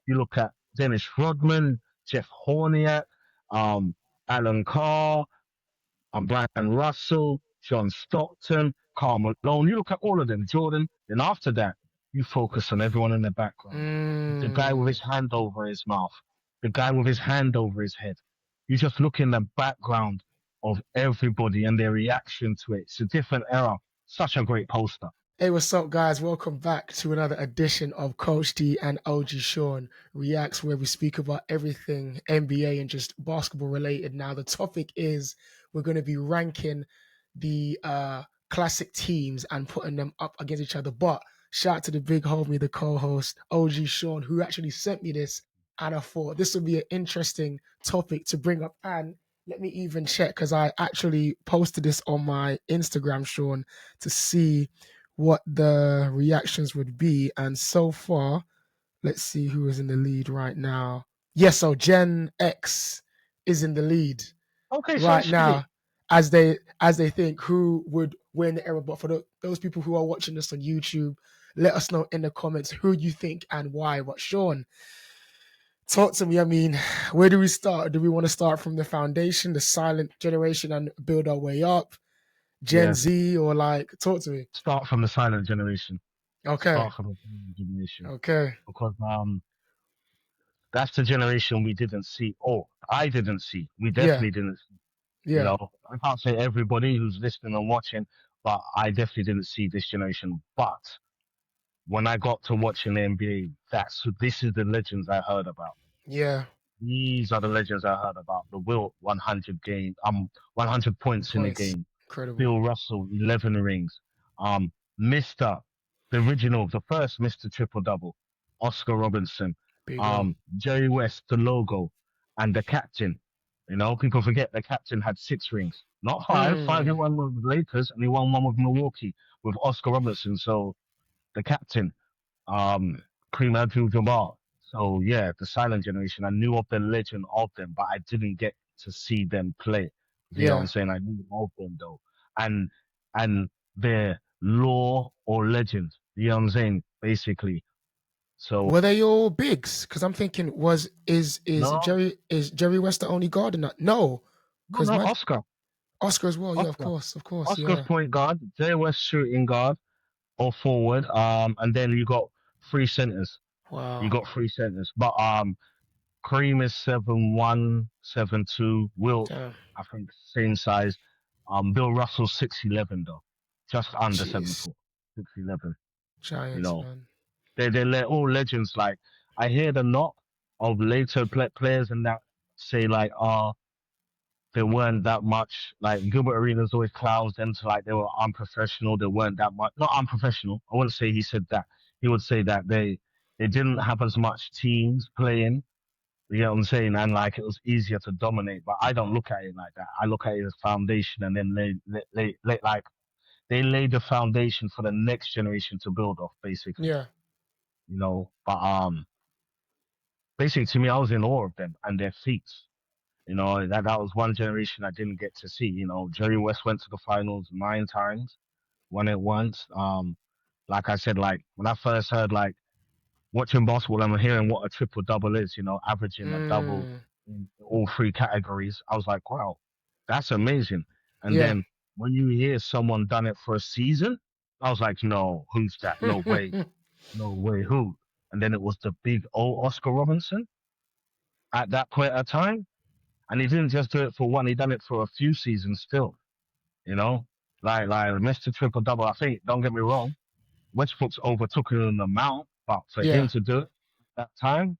You look at Dennis Rodman, Jeff Horniak, um, Alan Carr, Brian Russell, John Stockton, Karl Malone. You look at all of them, Jordan. Then after that, you focus on everyone in the background. The guy with Mm. his hand over his mouth, the guy with his hand over his head. You just look in the background of everybody and their reaction to it. It's a different era. Such a great poster. Hey, what's up, guys? Welcome back to another edition of Coach D and OG Shawn Reacts, where we speak about everything NBA and just basketball related. Now, the topic is we're going to be ranking the classic teams and putting them up against each other. But shout out to the big homie, the co-host, OG Shawn, who actually sent me this. And I thought this would be an interesting topic to bring up. And let me even check, because I actually posted this on my Instagram, Shawn, to see what the reactions would be. And so far, let's see who is in the lead right now. Yes, so Gen X is in the lead Okay, so right split. now as they think who would win the era. But for those people who are watching this on YouTube, let us know in the comments who you think and why. But Shawn, talk to me. I mean, where do we start? Do we want to start from the foundation, the silent generation, and build our way up? Gen Yeah, Z, or like, talk to me. start from the silent generation. Okay. Start from the silent generation. Okay. Because that's the generation we didn't see. Or I didn't see. We Yeah. definitely didn't see. You Yeah. know, I can't say everybody who's listening and watching, but I definitely didn't see this generation. But when I got to watching the NBA, this is the legends I heard about. Yeah. These are the legends I heard about. The Wilt 100 game, 100 points in a Points. game. Incredible. Bill Russell 11 rings. Mister, the original, the first Mister Triple Double, Oscar Robinson. Big O. Jerry West, the logo, and the captain. You know, people forget the captain had 6 rings, not five. Five he Mm. won with the Lakers, and he won one with Milwaukee with Oscar Robinson. So the captain, um, Kareem Abdul-Jabbar. So yeah, the silent generation. I knew of the legend of them, but I didn't get to see them play. You know what I'm Yeah. saying? I knew of them though, and and their lore or legend. You know what I'm saying? Basically. So Were they all bigs? Because I'm thinking, is no, Jerry West the only guard in that? No, no, because no. my Oscar, Oscar as well. Yeah, Oscar, of course. Oscar's Yeah. point guard. Jay West shooting guard or forward. And then you got 3 centers. You Wow. got 3 centers, but Cream is 7'1", 7'2". Wilt, Damn. I think, same size. Bill Russell 6'11" though, just under seven Jeez. foot, 6'11". You Giants, know, man. they're all legends. Like I hear the knock of later players and that say like, they weren't that much. Like Gilbert Arenas always clowns them to like they were unprofessional. They weren't that much, not unprofessional. I wouldn't say he said that. He would say that they didn't have as much teams playing. You know what I'm saying? And like it was easier to dominate, but I don't look at it like that. I look at it as foundation, and then they lay the foundation for the next generation to build off, basically. Yeah. You know, but basically to me, I was in awe of them and their feats. You know, that was one generation I didn't get to see. You know, Jerry West went to the finals 9 times, won it once. Like I said, like when I first heard like watching basketball, I'm hearing what a triple double is, you know, averaging a double Mm. in all 3 categories. I was like, wow, that's amazing. And Yeah. then when you hear someone done it for a season, I was like, no, who's that? No way, who? And then it was the big old Oscar Robinson at that point of time. And he didn't just do it for one, he done it for a few seasons still, you know? Like Mr. Triple Double, I think, don't get me wrong, Westbrook's overtook him in the amount, but for him Yeah. to do it that time,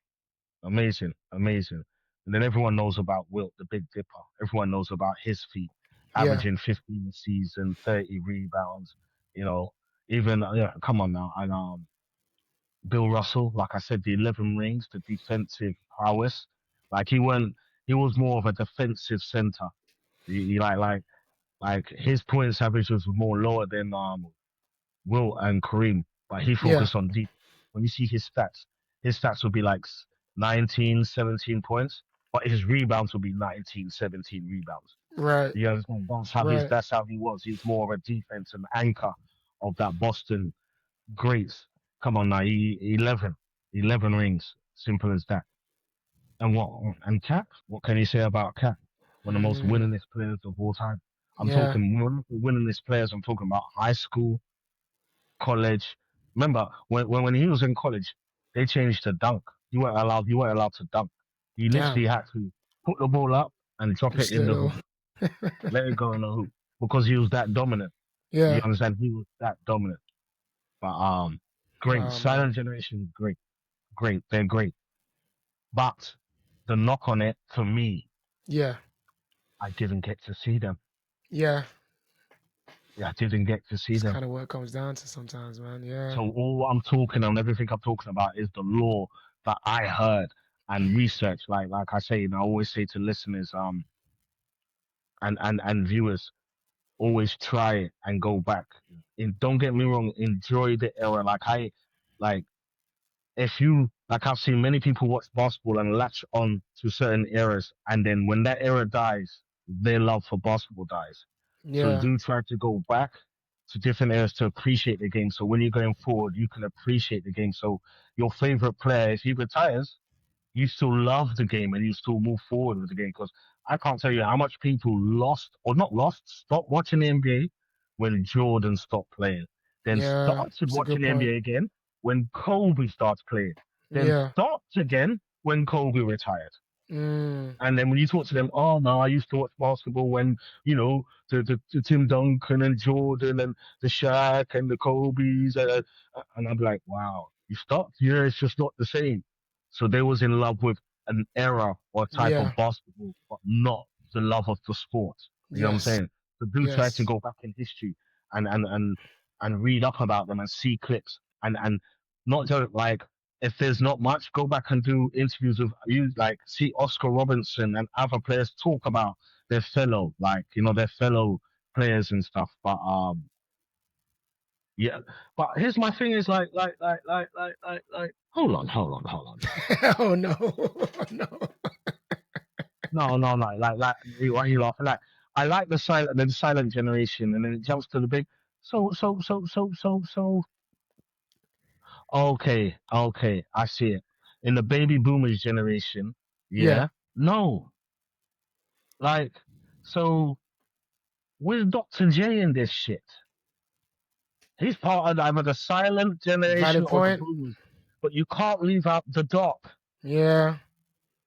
amazing, amazing. And then everyone knows about Wilt, the Big Dipper. Everyone knows about his feat, Yeah. averaging 15 a season, 30 rebounds. You know, even yeah, come on now. And Bill Russell, like I said, the 11 rings, the defensive prowess. Like he was more of a defensive center. He like his points average was more lower than Wilt and Kareem, but he Yeah. focused on deep. When you see his stats would be like 19, 17 points, but his rebounds would be 19, 17 rebounds. Right. You understand? Right. That's how he was. He was more of a defense and anchor of that Boston greats. Come on now, 11 rings. Simple as that. And what? And Cat? What can you say about Cat? One of the most Mm, winningest players of all time. I'm yeah, talking one of the winningest players. I'm talking about high school, college. Remember when he was in college, they changed to dunk. You weren't allowed to dunk. You literally damn. had to put the ball up and drop it Just in the little. hoop. Let it go in the hoop because he was that dominant. You Yeah. understand? He was that dominant. But great. Wow, man. Silent Generation, great, great. They're great. But the knock on it for me, Yeah. I didn't get to see them. Yeah. Yeah, I didn't get to see It's them. kind of what it comes down to sometimes, man. Yeah. So all I'm talking on, everything I'm talking about is the law that I heard and research. Like I say, and I always say to listeners, and viewers, always try and go back. And don't get me wrong, enjoy the era. Like if you like I've seen many people watch basketball and latch on to certain eras, and then when that era dies, their love for basketball dies. So Yeah. do try to go back to different eras to appreciate the game. So when you're going forward, you can appreciate the game. So your favorite player, if he retires, you still love the game and you still move forward with the game. Because I can't tell you how much people lost or not lost, stopped watching the NBA when Jordan stopped playing. Then Yeah. started It's a watching good the point. NBA again when Kobe starts playing. Then Yeah. stopped again when Kobe retired. Mm. And then when you talk to them, oh no, I used to watch basketball when, the Tim Duncan and Jordan and the Shaq and the Kobe's. And I'm like, wow, you stopped? Yeah, it's just not the same. So they was in love with an era or type of Yeah. basketball, but not the love of the sport. You know what I'm Yes. saying? So do try to Yes. go back in history and and and and read up about them and see clips and not just like if there's not much, go back and do interviews with you, like see Oscar Robinson and other players talk about their fellow players and stuff. But yeah. But here's my thing: is hold on, hold on, hold on. Oh no. No. No, no, no. Why are you laughing? Like, I like the silent generation, and then it jumps to the big. So. Okay, okay, I see it. In the baby boomers generation, Yeah. yeah, no, like, so where's Dr. J in this shit? He's part of either the silent generation Valid or the point. boomers, but you can't leave out the doc. Yeah.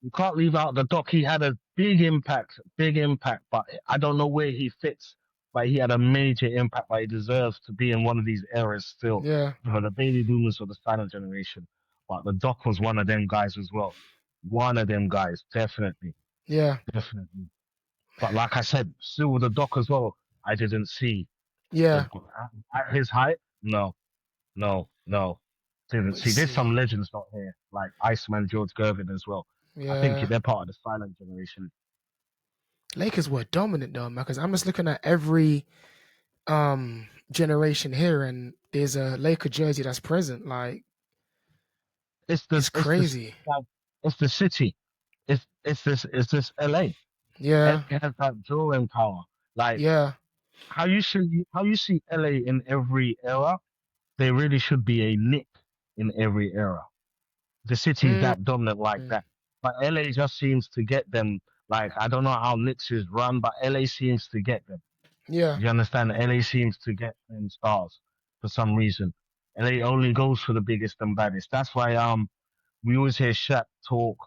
You can't leave out the doc. He had a big impact, but I don't know where he fits. But he had a major impact, but he deserves to be in one of these eras still. Yeah. For the baby boomers or the silent generation. But the doc was one of them guys as well. One of them guys, definitely, Yeah. definitely. But like I said, still with the doc as well, I didn't see the Yeah. at his height. No, no, no. Didn't Let's see. There's see. some legends not here, like Iceman George Gervin as well. I think Yeah. they're part of the silent generation. Lakers were dominant though, man. Because I'm just looking at every generation here, and there's a Laker jersey that's present. Like It's it's this. It's this. crazy. Like, it's the city. It's this. It's this LA. Yeah. It has that drawing power. Like Yeah. how you see LA in every era. There really should be a Nick in every era. The city's Mm. that dominant like that. But LA just seems to get them. Like I don't know how Knicks is run, but LA seems to get them. Yeah. You understand? LA seems to get them stars for some reason. LA only goes for the biggest and baddest. That's why we always hear Shaq talk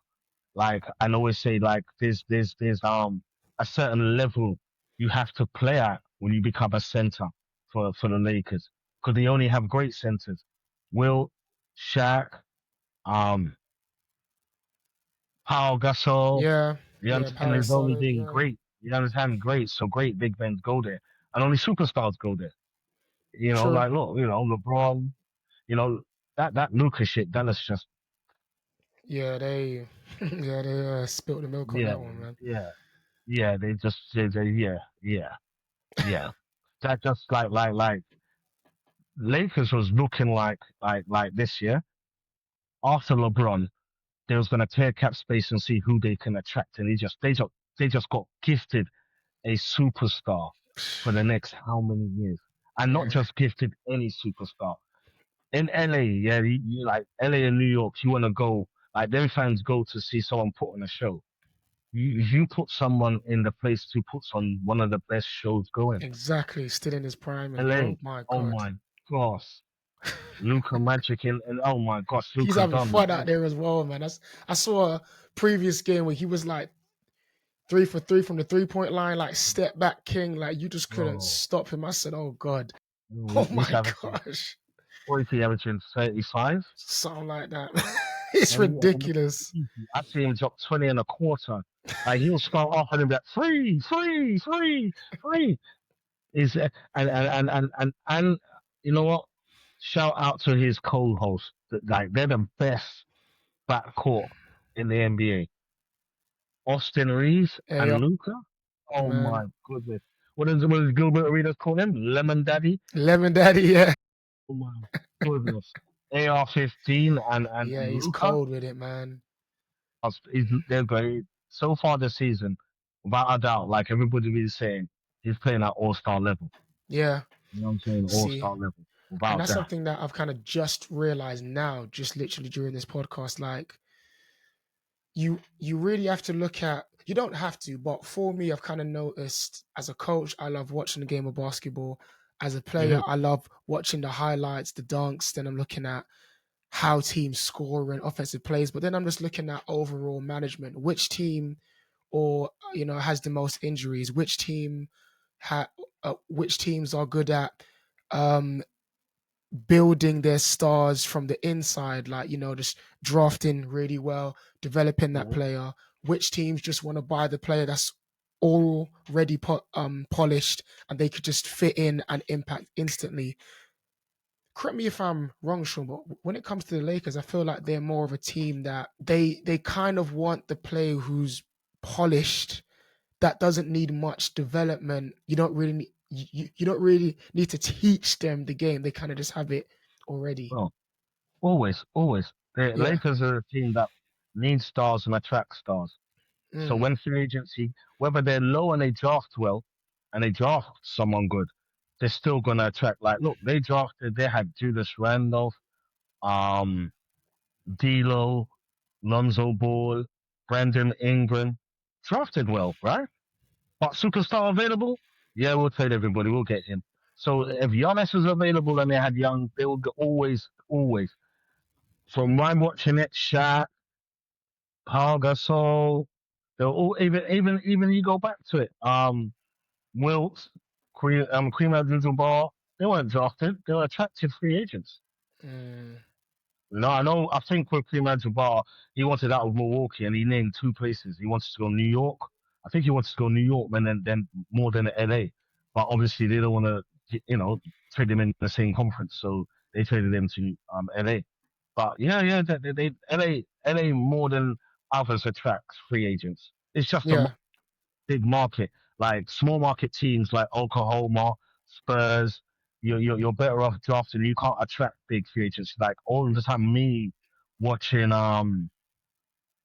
like and always say like there's a certain level you have to play at when you become a center for the Lakers because they only have great centers. Will, Shaq, um, Paul Gasol. Yeah. You Yeah. understand? Power There's only solid. being Yeah. great. You understand? Great. So great big men go there, and only superstars go there. True. Like look, LeBron. You know that Lucas shit. That is just Yeah. They. Yeah. They spilled the milk on yeah, that one, man. yeah, yeah. They just yeah, yeah, yeah. That just like Lakers was looking like this year after LeBron, they was gonna clear cap space and see who they can attract, and they just got gifted a superstar for the next how many years, and not Yeah. just gifted any superstar in LA. Yeah, you like LA and New York. You want to go Like them fans go to see someone put on a show. You put someone in the place who puts on one of the best shows going. Exactly. Still in his prime as LA. well. My Oh God. my gosh. Luca Magic and oh my gosh, He's Luca having Don. fun out there as well, man. I saw a previous game where he was like 3 for 3 from the 3 point line, like step back king. Like you just couldn't Bro. stop him. I said, "Oh God, No, oh he's my averaging gosh," 40, averaging 35. something like that. It's And ridiculous. I see him drop 20 and a quarter. Like he'll start off and he'll be like, free, free, free, free. Is and you know what? Shout out to his co-host. Like they're the best backcourt in the NBA. Austin Reeves Hey, and Luca. Oh man, my goodness. What does Gilbert Arenas call him? Lemon Daddy? Lemon Daddy, yeah, Oh my goodness. AR-15 yeah, and he's Luca. cold with it, man. They're great. So far this season, without a doubt, like everybody is saying, he's playing at all-star level. Yeah, You know what I'm saying? see, All-star level. and Without that's doubt. something that I've kind of just realized now, just literally during this podcast. Like, you really have to look at. You don't have to, but for me, I've kind of noticed as a coach, I love watching the game of basketball. As a player, Hmm. I love watching the highlights, the dunks. Then I'm looking at how teams score and offensive plays. But then I'm just looking at overall management. Which team, or has the most injuries? Which teams are good at um, building their stars from the inside, like just drafting really well, developing that Hmm. player. Which teams just want to buy the player that's already polished and they could just fit in and impact instantly. Correct me if I'm wrong, Sean, but when it comes to the Lakers, I feel like they're more of a team that they kind of want the player who's polished, that doesn't need much development. You don't really need, you don't really need to teach them the game. They kind of just have it already. Well, always. The Yeah. Lakers are a team that needs stars and attract stars. So Mm, when free agency, whether they're low and they draft well and they draft someone good, they're still gonna attract. Like, look, they had Julius Randolph, um, D'Lo, Lonzo Ball, Brandon Ingram, drafted well, right? But superstar available? Yeah, we'll trade everybody. We'll get him. So if Giannis is available and they had young, they will always. From my watching it, Shaq, Paul Gasol, they're all even you go back to it. Wilt, Kareem Abdul-Jabbar, they weren't drafted. They were attractive free agents. mm, No, I know. I think with Kareem Abdul-Jabbar, he wanted out of Milwaukee, and he named two places. He wanted to go New York. I think he wanted to go New York, and then more than LA. But obviously, they don't want to, trade him in the same conference, so they traded him to LA. But yeah, LA more than others attracts free agents. It's just a yeah. big market. Like small market teams like Oklahoma, Spurs, you're better off drafting. You can't attract big free agents. Like all the time, me watching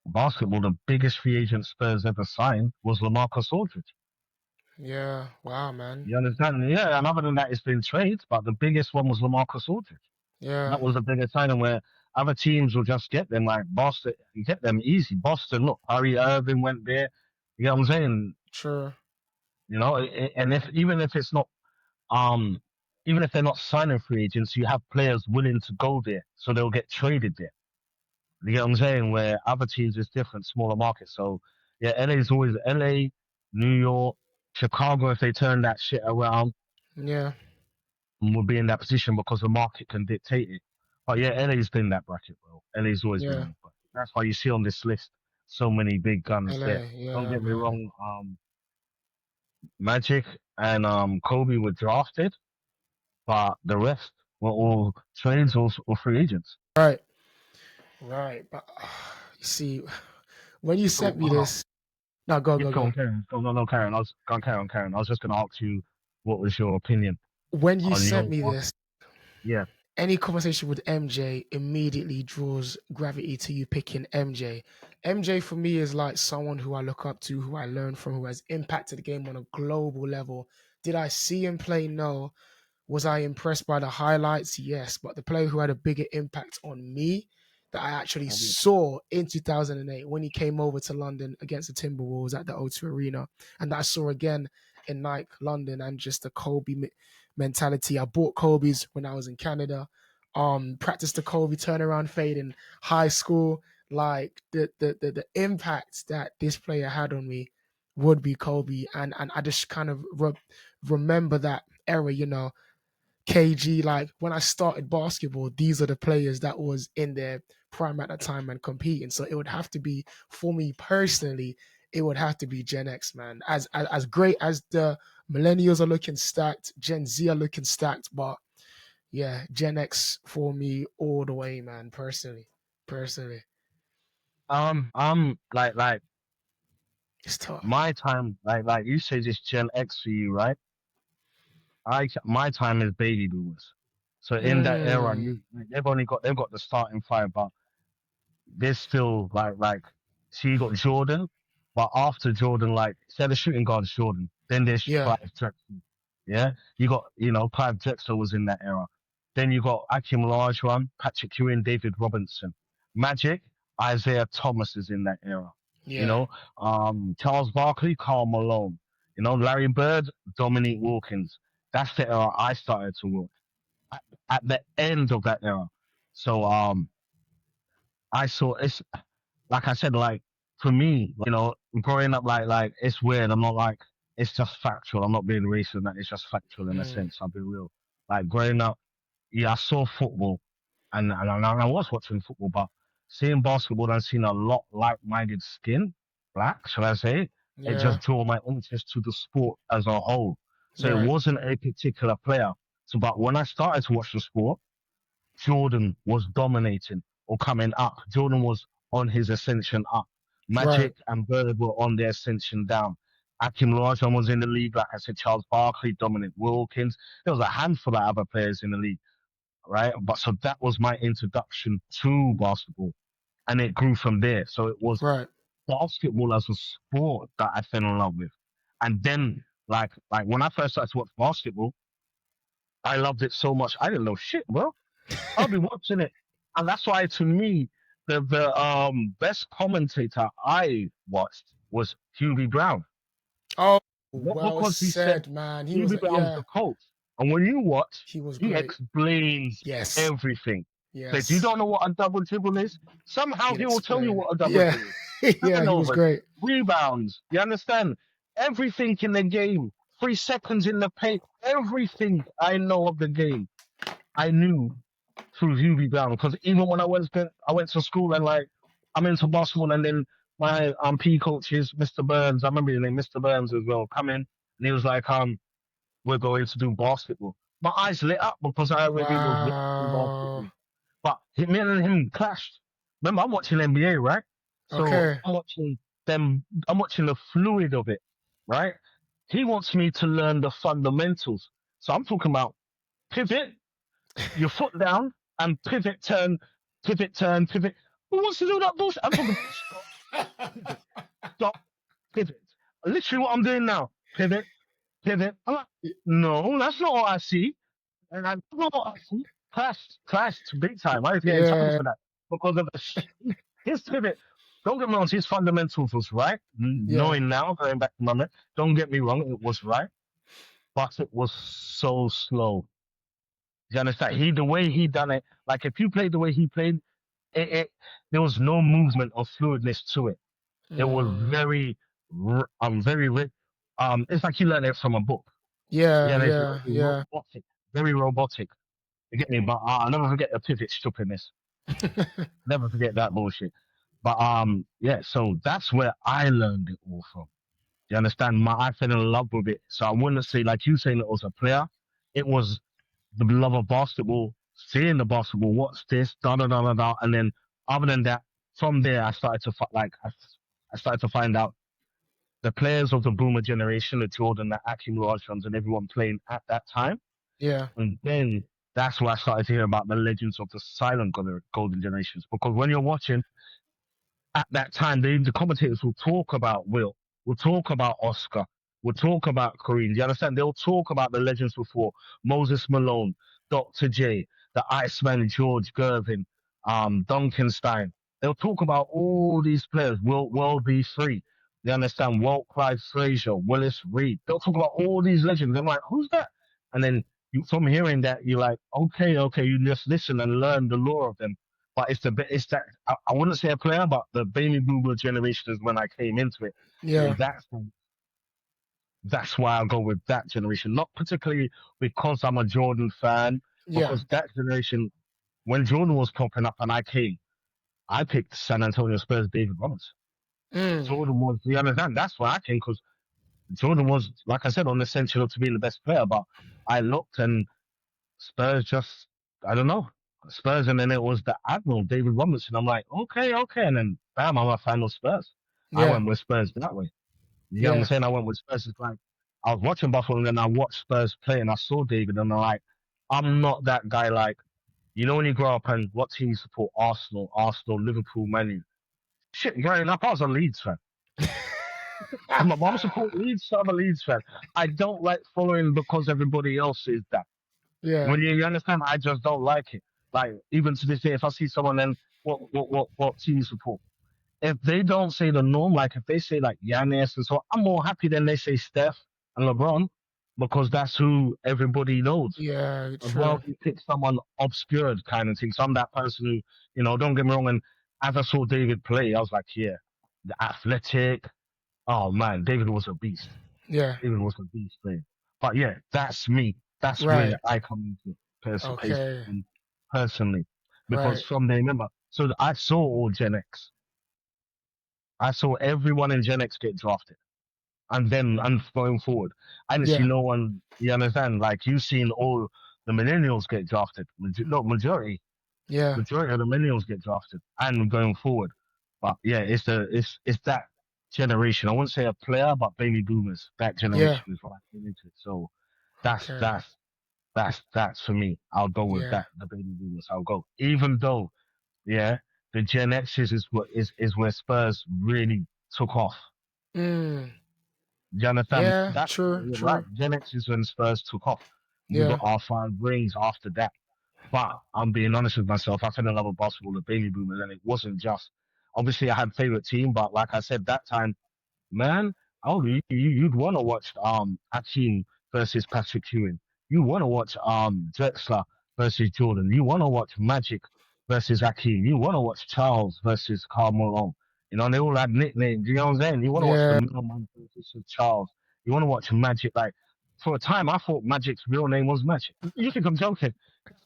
basketball, the biggest free agent Spurs ever signed was LaMarcus Aldridge. Yeah. Wow, man. You understand? Yeah, and other than that, it's been trades, but the biggest one was LaMarcus Aldridge. Yeah. That was the biggest signing where other teams will just get them. Like Boston, you get them easy. Boston, look, Kyrie Irving went there. You know what I'm saying? Sure. And if even if it's not um even if they're not signing free agents, you have players willing to go there, so they'll get traded there. You get what I'm saying? Where other teams is different, smaller markets. So yeah, LA is always LA, New York, Chicago. If they turn that shit around, Yeah. will be in that position because the market can dictate it. But yeah, LA's been that bracket, bro. LA's always been Yeah. in. But that's why you see on this list so many big guns there. LA. Don't Yeah, get me man. wrong. Magic and Kobe were drafted, but the rest were all trades or free agents. Right. Right. But you see, when you So, sent me this, no, go, yes, go, go go. on, Karen. Go, no, no, Karen. Go on, Karen, Karen. I was just going to ask you, what was your opinion When you on sent your me market? this, Yeah. any conversation with MJ immediately draws gravity to you picking MJ. MJ for me is like someone who I look up to, who I learn from, who has impacted the game on a global level. Did I see him play? No. Was I impressed by the highlights? Yes. But the player who had a bigger impact on me that I actually I did. saw in 2008 when he came over to London against the Timberwolves at the O2 Arena, and that I saw again in Nike London, and just the Kobe mentality. I bought Kobe's when I was in Canada. Practiced the Kobe turnaround fade in high school. Like the impact that this player had on me would be Kobe, and I just kind of remember that era, KG, like when I started basketball, these are the players that was in their prime at the time and competing. So it would have to be, for me personally, it would have to be Gen X, man. As great as the millennials are looking stacked, Gen Z are looking stacked, but yeah, Gen X for me all the way, man. Personally, I'm like it's tough. my time, like you say, this Gen X for you, right? My time is baby boomers. So in that era, Mm, they've got the starting five, but there's still so you got Jordan, but after Jordan, like say the shooting guard is Jordan, then there's yeah, Clive Drexler. Yeah, you got Clive Drexler was in that era. Then you got Akim Olajuwon, Patrick Ewing, David Robinson, Magic, Isaiah Thomas is in that era. You yeah, know, Charles Barkley, Karl Malone. Larry Bird, Dominique Wilkins. That's the era I started to work at the end of that era. So I saw it's like I said, like for me, growing up, like it's weird. I'm not like it's just factual. I'm not being racist. That it's just factual in a mm, sense. I'll be real. Like growing up, yeah, I saw football, and I was watching football, but seeing basketball and seeing a lot like-minded skin, black, shall I say? It yeah, just drew my interest to the sport as a whole. So it right, wasn't a particular player. So, but when I started to watch the sport, Jordan was dominating or coming up. Jordan was on his ascension up. right, Magic and Bird were on their ascension down. Akim Olajuwon was in the league, like I said, Charles Barkley, Dominic Wilkins. There was a handful of other players in the league, right? But so that was my introduction to basketball, and it grew from there. So it was right. basketball as a sport that I fell in love with, and then like when I first started to watch basketball, I loved it so much. I didn't know shit, bro. I'll be watching it, and that's why to me the best commentator I watched was Hubie Brown. Oh, Not well because he said said, man. He was, Hubie Brown's yeah, the coach, and when you watch, he was he great. explains Yes, everything. So if you yes. don't know what a double dribble is, somehow He'd he will tell you explain. what a double Yeah, dribble is. yeah, he was Turnovers, great. rebounds. You understand? Everything in the game. 3 seconds in the paint. Everything I know of the game, I knew through Hubie Brown because even when I went to school and like I'm into basketball and then my P coach is Mr. Burns. I remember his name, Mr. Burns as well. Come in and he was like, we're going to do basketball. My eyes lit up because I already was watching Wow. basketball. But me and him clashed. Remember, I'm watching NBA, right? So Okay. I'm watching the fluid of it, right? He wants me to learn the fundamentals. So I'm talking about pivot, your foot down and pivot, turn, pivot. Who wants to do that bullshit? I'm talking about stop, pivot, stop, pivot. Literally what I'm doing now. Pivot, pivot. I'm like, no, that's not what I see. And I don't know what I see. Clashed big time. I was getting trouble Yeah, for that because of his pivot. Don't get me wrong, his fundamentals was right. yeah. Knowing now, going back to my man, don't get me wrong, it was right, but it was so slow. You understand? The way he done it, like if you played the way he played, there was no movement or fluidness to it. It was Mm, it's like he learned it from a book. yeah, Yeah, it's yeah, yeah. robotic, very robotic. You get me? But I'll never forget the pivot stupidness. Never forget that bullshit. But yeah, so that's where I learned it all from. You understand? I fell in love with it. So I wouldn't say like you saying it was a player. It was the love of basketball, seeing the basketball, what's this, da da da da da, and then other than that, from there I started to I started to find out the players of the Boomer generation, the Jordan, the Akim Rajans, and everyone playing at that time, Yeah, and then that's where I started to hear about the legends of the silent golden generations. Because when you're watching at that time, the commentators will talk about will talk about Oscar, will talk about Kareem. Do you understand? They'll talk about the legends before Moses Malone, Dr. J, the Iceman, George Gervin, Duncanstein. They'll talk about all these players. Will be free. You understand? Walt Clyde Frazier, Willis Reed. They'll talk about all these legends. I'm like, who's that? And then from hearing that, you're like, okay, you just listen and learn the lore of them. But it's that I wouldn't say a player, but the baby boomer generation is when I came into it. Yeah. In that sense, that's why I'll go with that generation. Not particularly because I'm a Jordan fan, Yeah. because that generation, when Jordan was popping up and I came, I picked San Antonio Spurs David Roberts. Mm. Jordan was, you understand? That's why I came, because Jordan was, like I said, on the essential to being the best player. But I looked and Spurs just, I don't know, Spurs, and then it was the Admiral, David Robertson. I'm like, okay. And then bam, I'm a fan of Spurs. I Yeah. went with Spurs that way. You get what I'm Yeah. saying? I went with Spurs. It's like I was watching Buffalo and then I watched Spurs play and I saw David and I'm like, I'm not that guy. Like, you know, when you grow up and what team you support? Arsenal, Liverpool, Man U. Shit, growing up, I was a Leeds fan. And my mom support Leeds, so I'm a Leeds fan. I don't like following because everybody else is that. Yeah. When you understand, I just don't like it. Like, even to this day, if I see someone, then what team you support? If they don't say the norm, like if they say like Giannis and so on, I'm more happy than they say Steph and LeBron because that's who everybody knows. Yeah. I'd True. rather you pick someone obscured kind of thing. So I'm that person who, don't get me wrong. And as I saw David play, I was like, yeah, the athletic. Oh man, David was a beast. Yeah. David was a beast player. But yeah, that's me. That's Right. where I come into it Okay. personally. Because Right. from there, remember, so I saw all Gen X. I saw everyone in Gen X get drafted. And going forward, I didn't see Yeah. no one, you understand? Like, you've seen all the millennials get drafted. No, Yeah. majority of the millennials get drafted and going forward. But yeah, it's that generation. I wouldn't say a player, but baby boomers. That Yeah. generation is what I came into it. So that's Okay. that's that's for me. I'll go with Yeah. that. The baby boomers. I'll go. Even though, yeah, the Gen X's is where Spurs really took off. Mm. You understand? Yeah. That's True. you're right. True. Gen X is when Spurs took off. We got Yeah. our 5 rings after that. But I'm being honest with myself. I fell in love with basketball, the baby boomers, and it wasn't just. Obviously, I had favorite team, but like I said, that time, man, oh, you'd want to watch Akeem versus Patrick Ewing. You want to watch Drexler versus Jordan. You want to watch Magic versus Akeem. You want to watch Charles versus Karl Malone. They all had nicknames. You know what I'm saying? You want to watch the Yeah. middleman versus Charles. You want to watch Magic. Like, for a time, I thought Magic's real name was Magic. You think I'm joking?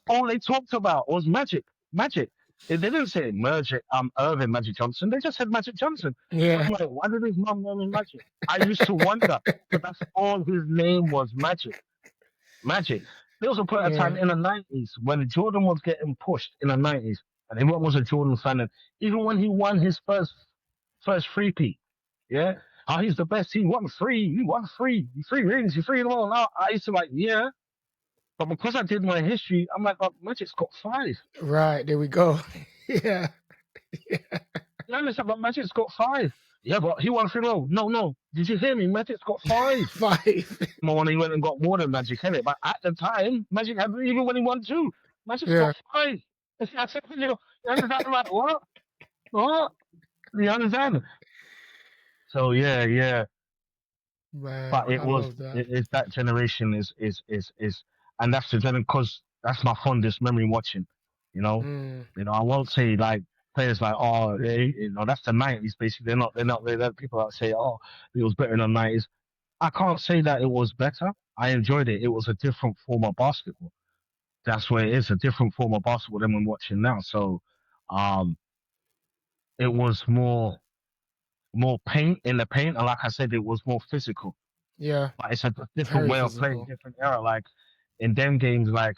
All they talked about was Magic. Magic. They didn't say Magic, Irvin Magic Johnson. They just said Magic Johnson. Yeah. I'm like, why did his mum name him Magic? I used to wonder, but that's all his name was, Magic. Magic. There was a point of time Yeah. in the 90s when Jordan was getting pushed in the 90s, and everyone was a Jordan fan. And even when he won his first three-peat, yeah, he's the best. He won three rings, he three them all. Now I used to like, yeah, but because I did my history, I'm like, oh, Magic's got 5. Right. There we go. Yeah. Yeah. You understand? But Magic's got 5. Yeah, but he won 3 0. No. Did you hear me? Magic's got 5. 5. More when he went and got more than Magic, innit? But at the time, Magic had, even when he won 2, Magic's Yeah. got 5. I said, you understand? I'm like, what? What? You understand? So yeah. Man, But I love that. it's that generation is, and that's the generation because that's my fondest memory watching. You know, Mm. I won't say like players like that's the 90s basically. They're people that say it was better in the 90s. I can't say that it was better. I enjoyed it. It was a different form of basketball. That's where it is, a different form of basketball than we're watching now. So, um, it was more paint in the paint, and like I said, it was more physical. Yeah. But it's a different Very way of playing, physical. different era. Like in them games, like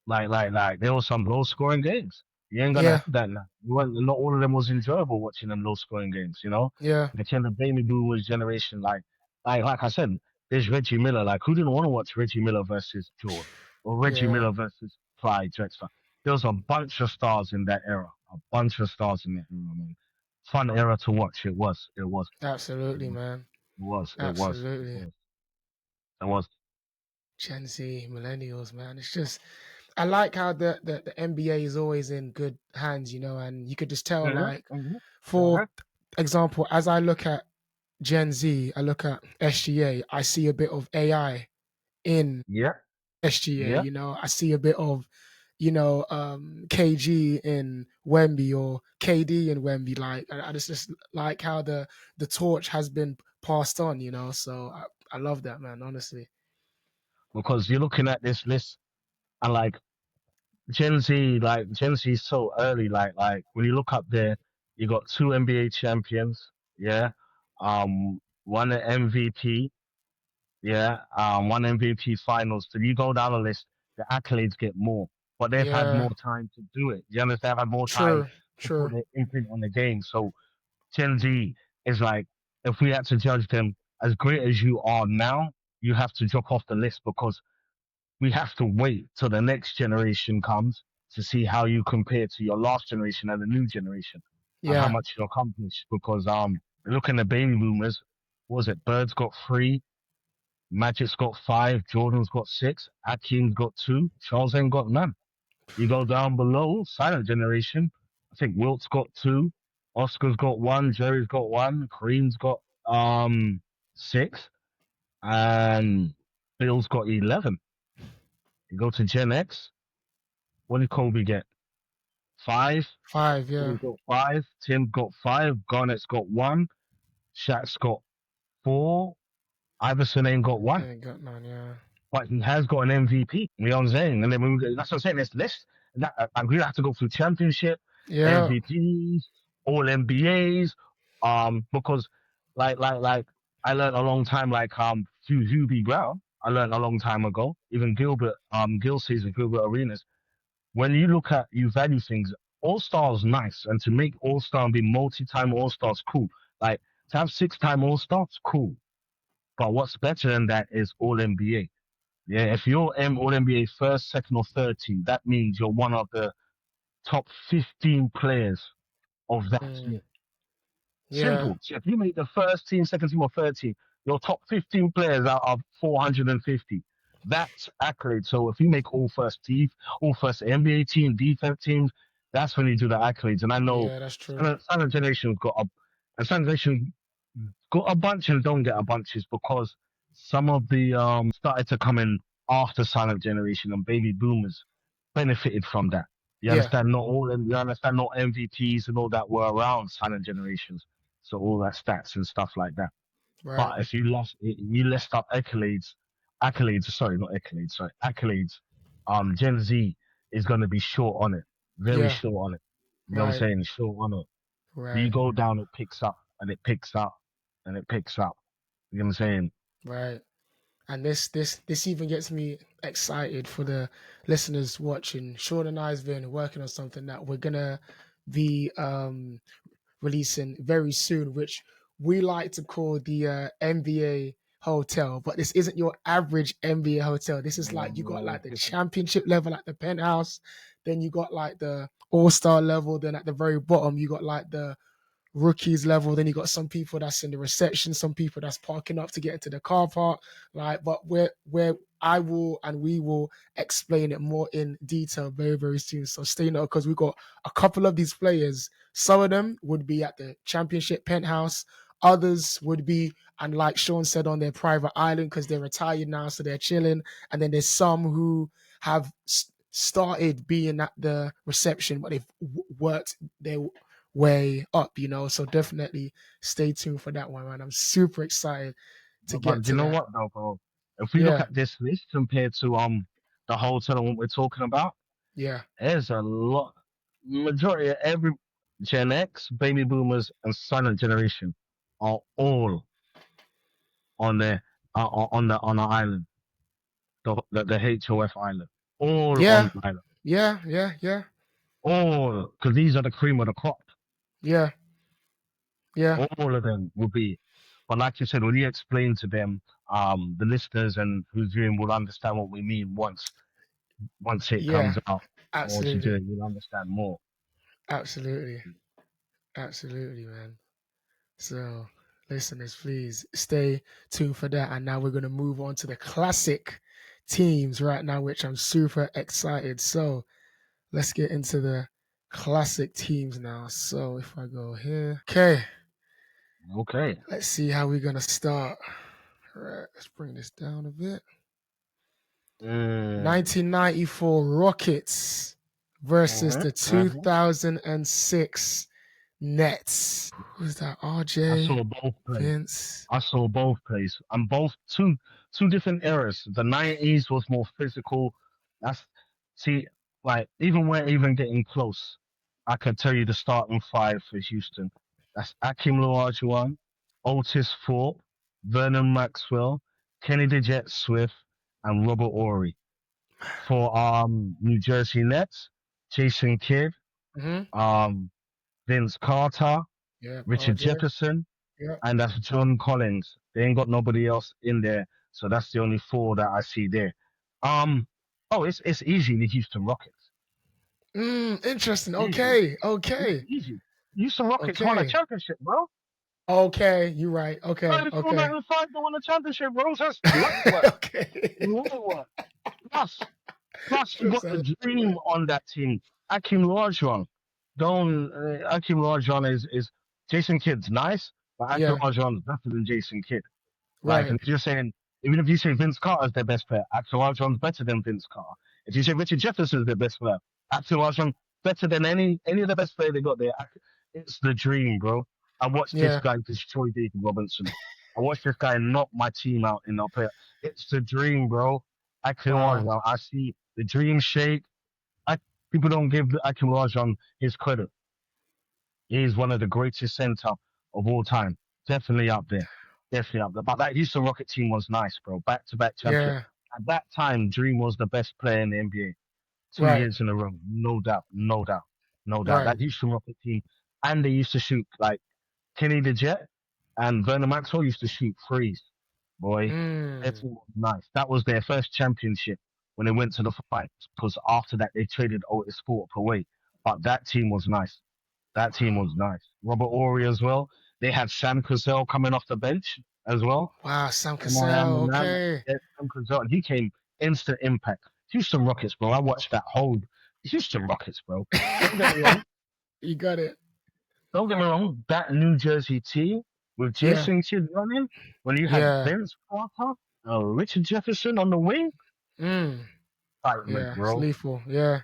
there was some low scoring games. You ain't gonna Yeah. have that now. Not all of them was enjoyable watching them low scoring games. Yeah. The kind of baby boomers generation, like I said, there's Reggie Miller. Like, who didn't want to watch Reggie Miller versus Jordan or Reggie Yeah. Miller versus Clyde Drexler? There was a bunch of stars in that era. A bunch of stars in that era, man. Fun era to watch. It was. It was. It Absolutely, was. man. It was. It was. It Absolutely. was. It was. Gen Z, millennials, man. It's just I like how the NBA is always in good hands, and you could just tell, Hmm. like, Hmm. for example, as I look at Gen Z, I look at SGA, I see a bit of AI in Yeah, SGA. yeah. I see a bit of, KG in Wemby or KD in Wemby. Like, I just like how the torch has been passed on. So I love that, man. Honestly. Because you're looking at this list and like Gen Z is so early. Like when you look up there, you got two NBA champions. Yeah. One MVP. Yeah. One MVP finals. So you go down the list, the accolades get more, but they've had Yeah. more time to do it. You understand? They've had more time True. to put True. their imprint on the game. So Gen Z is like, if we had to judge them as great as you are now, you have to drop off the list because we have to wait till the next generation comes to see how you compare to your last generation and the new generation and how Yeah. much you accomplish. Because looking at baby boomers, what was it? Bird's got three, Magic's got five, Jordan's got six, Akeem's got two, Charles ain't got none. You go down below, silent generation. I think Wilt's got two, Oscar's got one, Jerry's got one, Kareem's got six, and Bill's got 11. You go to Gen X, what did Kobe get? Five. 5. Yeah. Paul's got five. Tim got five. Garnett's got one. Shaq's got four. Iverson ain't got one, Ain't got none. Yeah. but he has got an MVP. You know what I'm saying? And then that's what I'm saying. This list, I'm gonna have to go through championship, Yeah. MVPs, all NBAs, because like I learned a long time, like through Hubie Brown. I learned a long time ago. Even Gilbert, Gil says with Gilbert Arenas. When you look at you value things, All Stars nice, and to make All Star and be multi-time All Stars cool. Like to have six-time All Stars, cool. But what's better than that is All NBA. Yeah, if you're All NBA first, second, or third team, that means you're one of the top 15 players of that Mm. year. Yeah. Simple. So if you make the first team, second team, or third team, your top 15 players out of 450. That's accolade. So if you make all first NBA team, defense teams, that's when you do the accolades. And I know Yeah. That's true. Silent Generation's got a, and Silent Generation got a bunch and don't get a bunches because some of the started to come in after Silent Generation and baby boomers benefited from that. You Yeah. understand? Not all, and you understand not MVPs and all that were around Silent Generations. So all that stats and stuff like that. Right. But if you list up accolades. Sorry, not accolades. Sorry, accolades. Gen Z is going to be short on it, very Yeah. short on it. You know what I'm Right. saying? Short on it. You Right. go down, it picks up, and it picks up, and it picks up. You know what I'm saying? Right. And this even gets me excited for the listeners watching. Sean and I's been working on something that we're gonna be releasing very soon, which we like to call the NBA hotel. But this isn't your average NBA hotel. This is like you got No, like the this is championship level at the penthouse, then you got like the all-star level, then at the very bottom you got like the rookies level. Then you got some people that's in the reception, some people that's parking up to get into the car park. Like, but where I will and we will explain it more in detail very, very soon. So stay note because we got a couple of these players. Some of them would be at the championship penthouse. Others would be, and like Sean said, on their private island because they're retired now, so they're chilling. And then there's some who have started being at the reception, but they've worked their way up, So definitely stay tuned for that one, man. I'm super excited to get but you to know that. what though, bro? If we look Yeah, at this list compared to the hotel and what we're talking about, yeah, there's a lot. Majority of every Gen X, baby boomers, and silent generation are all on the on the island, the HOF island, all yeah, on the island, yeah, yeah, yeah, all because these are the cream of the crop. yeah, yeah, All of them will be. But like you said, when you explain to them, the listeners and who's viewing will understand what we mean once it yeah. comes out. Or once you do Absolutely, it, you'll understand more. absolutely, absolutely, man. So, listeners, please stay tuned for that. And now we're going to move on to the classic teams right now, which I'm super excited. So let's get into the classic teams now. So if I go here, okay, Okay. let's see how we're gonna start. All right, let's bring this down a bit. Mm. 1994 Rockets versus Mm-hmm. the Mm-hmm. 2006 Nets. Who's that? I RJ, saw both play. Vince. I saw both plays. And both two different eras. The '90s was more physical. That's see, like even we're even getting close. I can tell you the starting five for Houston. That's Akim Olajuwon, Otis Thorpe, Vernon Maxwell, Kennedy Jet Swift, and Robert Ory. For New Jersey Nets, Jason Kidd, Mm-hmm. um Vince Carter, Yeah, Richard RJ. Jefferson, Yeah. and that's John Collins. They ain't got nobody else in there, so that's the only four that I see there. Um, oh, it's easy. The Houston Rockets, Interesting. easy, Okay. Okay. easy. Houston Rockets won a Okay. championship, bro. Okay. You're right. Okay. 94, Okay. 95, they won a championship, bro. That's light work, Okay. light work. Plus, plus you Just got the had dream on that team. Akim Olajuwon. Don't Akim Olajuwon is Jason Kidd's nice, but Akim Yeah. Olajuwon is better than Jason Kidd. Like, Right. and if you're saying, even if you say Vince Carter's their best player, Axel Armstrong's better than Vince Carter. If you say Richard Jefferson's their best player, Axel Armstrong better than any of the best players they got there. It's the dream, bro. I watched this Yeah. guy destroy David Robinson. I watched this guy knock my team out in our player. It's the dream, bro. Axel Wow. Armstrong, I see the dream shake. I, people don't give Axel Armstrong his credit. He's one of the greatest center of all time. Definitely up there. Definitely up there. But that Houston Rocket team was nice, bro. Back to back championship. Yeah. At that time, Dream was the best player in the NBA. Two Right. years in a row. No doubt. No doubt. No doubt. Right. That Houston Rocket team. And they used to shoot like Kenny the Jet and Vernon Maxwell used to shoot threes. Boy, their Mm. team was nice. That was their first championship when they went to the finals. Because after that, they traded Otis Thorpe away. But that team was nice. That team was nice. Robert Ory as well. They had Sam Cassell coming off the bench as well. Wow. Sam From Miami, Cassell. man. Okay. Yeah, Sam Cassell. And he came instant impact. Houston Rockets, bro. I watched that whole Houston Rockets, bro. Don't get me wrong. You got it. Don't get me wrong. That New Jersey team with Yeah. Jason Kidd running, when you had Yeah. Vince Carter, Richard Jefferson on the wing, Mm. excitement, Yeah. It's bro. lethal. Yeah.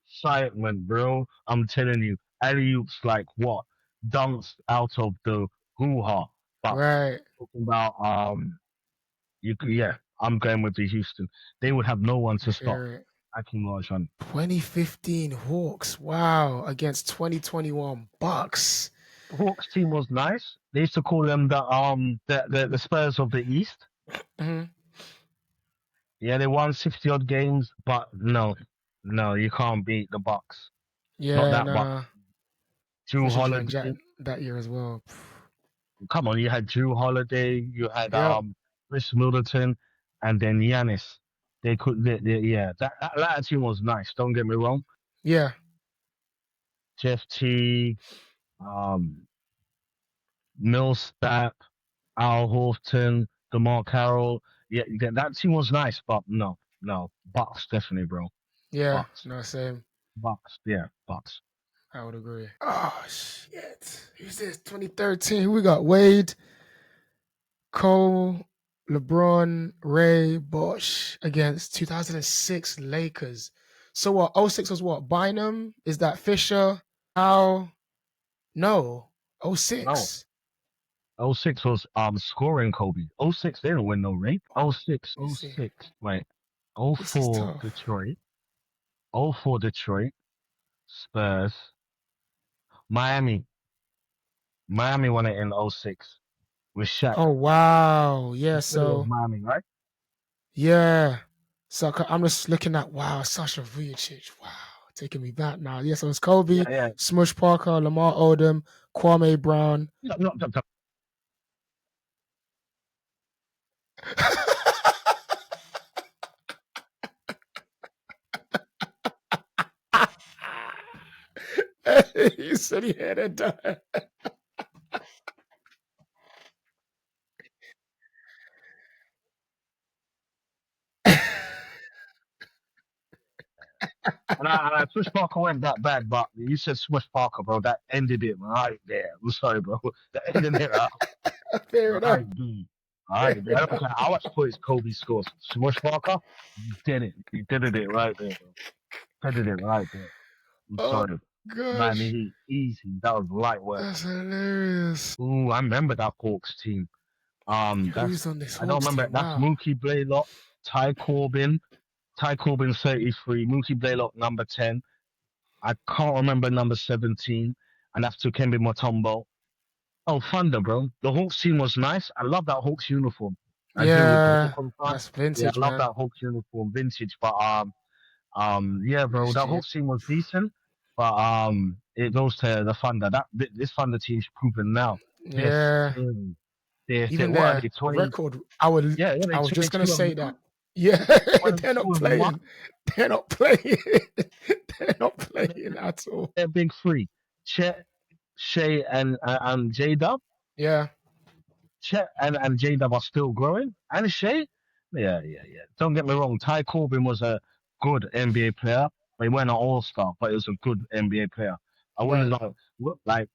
Excitement, bro. I'm telling you, alley oops like what? Dunks out of the hoo ha. But Right. talking about yeah, I'm going with the Houston. They would have no one to Let's stop hear it. Akim Olajuwon. 2015 Hawks. Wow. Against 2021 Bucks. The Hawks team was nice. They used to call them the Spurs of the East. Hmm. Yeah, they won 60 odd games, but no, you can't beat the Bucks. Not Yeah. that Bucks. Nah. Drew Especially Trent Jack Holiday. that year as well. Come on, you had Drew Holiday, you had Yep. Chris Middleton, and then Giannis. Yeah, that latter team was nice. Don't get me wrong. Yeah. Jeff T, um, Millsap, Al Horfton, DeMar Carroll. Yeah, that team was nice, but no, Bucks definitely, bro. Yeah. Bucks, No, same. Bucks, yeah, Bucks. I would agree. Oh shit. Who's this? 2013. Who we got? Wade, Cole, LeBron, Ray, Bosch against 2006 Lakers. So what? '06 was what? Bynum? Is that Fisher? How? No. No, '06. '06 was scoring Kobe. '06 they didn't win no ring. '06, Let me see. '06. Wait. oh This is 04 tough. Detroit. '04 Detroit. Spurs. Miami. Miami won it in '06 with Shaq. Oh wow. Yeah, You said it was so Miami, right? yeah. So I'm just looking at wow, Sasha Vujacic. Wow. Taking me back now. Yes, it was Kobe, Yeah, yeah. Smush Parker, Lamar Odom, Kwame Brown. No. You said he had it done. And Smush Parker went that bad, but you said Smush Parker, bro. That ended it right there. I'm sorry, bro. That ended it Fair enough. right there. Right Fair there. I don't enough. care how much points Kobe scores. Smush Parker, you did it. You did it right there, bro. Did it right there. I'm Oh sorry. Man, gosh, easy. That was light work. that's hilarious. Ooh, I remember that Hawks team. Who's on this I don't Hawks remember. team? That's Wow. Mookie Blaylock, Ty Corbin 33, Mookie Blaylock number 10. I can't remember number 17, and that's Kembe Mutombo. Oh, Thunder, bro. The Hawks team was nice. I love that Hawks uniform. I do with the Yeah, hook on front. that's Yeah, vintage, I love man. that Hawks uniform, vintage. But yeah, bro, that Next year. Hawks team was decent. But it goes to the Thunder. This Thunder team's proven now. They're Yeah. scary. Even What are their they? 20? record, Yeah, what are I they? was just gonna 22 and say one. that. Yeah, they're 22 not and one. playing. They're not playing. They're not playing at all. Their big three: Chet, Shea, and J Dub. Yeah, Chet and J Dub are still growing, and Shea. Yeah. Don't get me wrong. Ty Corbin was a good NBA player, but he wasn't an All Star. But he was a good NBA player. I wouldn't right. know. Like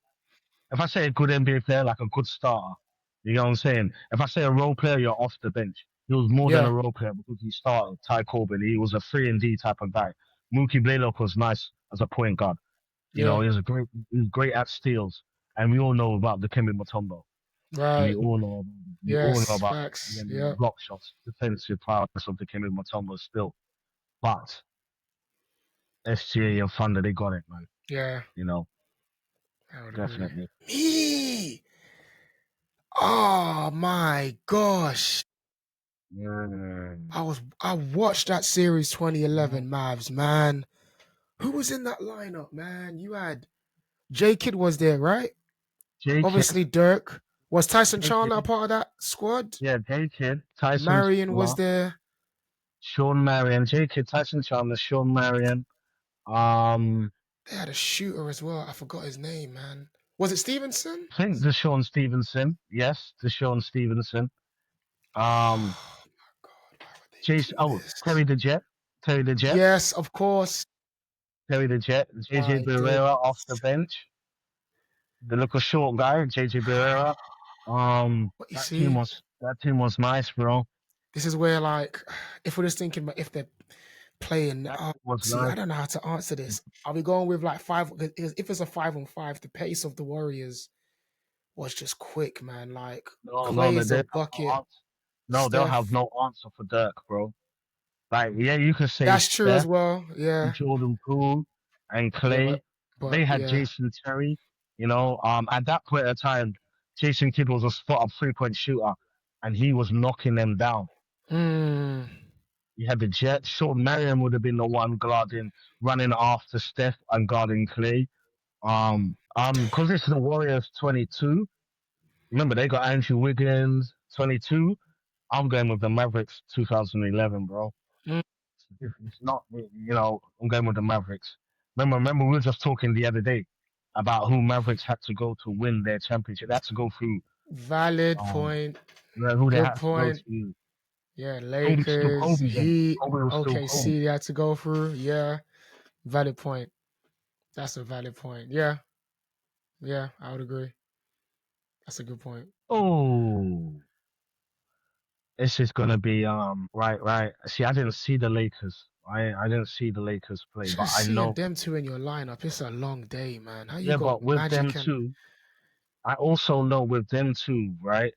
if I say a good NBA player, like a good starter. You know what I'm saying? If I say a role player, you're off the bench. He was more than Yeah, a role player because he started. Ty Corbin, he was a 3-and-D type of guy. Mookie Blaylock was nice as a point guard. You know, yeah, he was great at steals, and we all know about the Kemba Mutombo. right. We all know Yes, about facts. the Yeah, block shots, defensive prowess of the Kemba Mutombo still. But SGA and Thunder, they got it, man. yeah. You know, I would agree. definitely. Me. Oh my gosh. Mm. I watched that series 2011 Mavs, man. Who was in that lineup, man? You had J Kid was there, right? J Kid, Obviously Dirk. Was Tyson J Chandler a Kid, part of that squad? yeah, J Kid, Tyson Marion was Chandler, there. Shawn Marion, J Kid, Tyson Chandler, Shawn Marion. Um, They had a shooter as well. I forgot his name, man. Was it Stevenson? I think Deshaun Stevenson. Yes, Deshaun Stevenson. Um, Oh my god, why would they Chase. do Oh, this? Terry the Jet, Yes, of course. Terry the Jet, JJ My goodness. Barrera off the bench. The little short guy, JJ Barrera. But you see, That team was nice, bro. this is where like if we're just thinking about if they're playing, That team was see, I nice. don't know how to answer this. Are we going with like five? Because if it's a 5-on-5, the pace of the Warriors was just quick, man. Like No, Clay's they a have no bucket, answer. No, they'll have Steph. no answer for Dirk, bro. Like, yeah, you could say That's true as Steph well. and Yeah, Jordan Poole and yeah, Clay. but They had yeah. Jason Terry. You know, at that point in time, Jason Kidd was a spot up 3-point shooter, and he was knocking them down. Hmm. You had the Jets. Sean Marion would have been the one guarding, running after Steph and guarding Clay. Because it's the Warriors 22. Remember, they got Andrew Wiggins 22. I'm going with the Mavericks 2011, bro. Mm. It's not, I'm going with the Mavericks. Remember, we were just talking the other day about who Mavericks had to go to win their championship. They had to go through, Valid um, point. who they Good had to go point. to. Yeah, Kobe still Lakers, Kobe then. Heat, Kobe was still Kobe. OKC. They had to go through. Yeah, valid point. That's a valid point. Yeah, yeah, I would agree. That's a good point. Oh, this is gonna be right. See, I didn't see the Lakers. I didn't see the Lakers play, but Just I seeing know. them two in your lineup, it's a long day, man. How you Yeah, got but with them Magic and too, I also know with them too, right?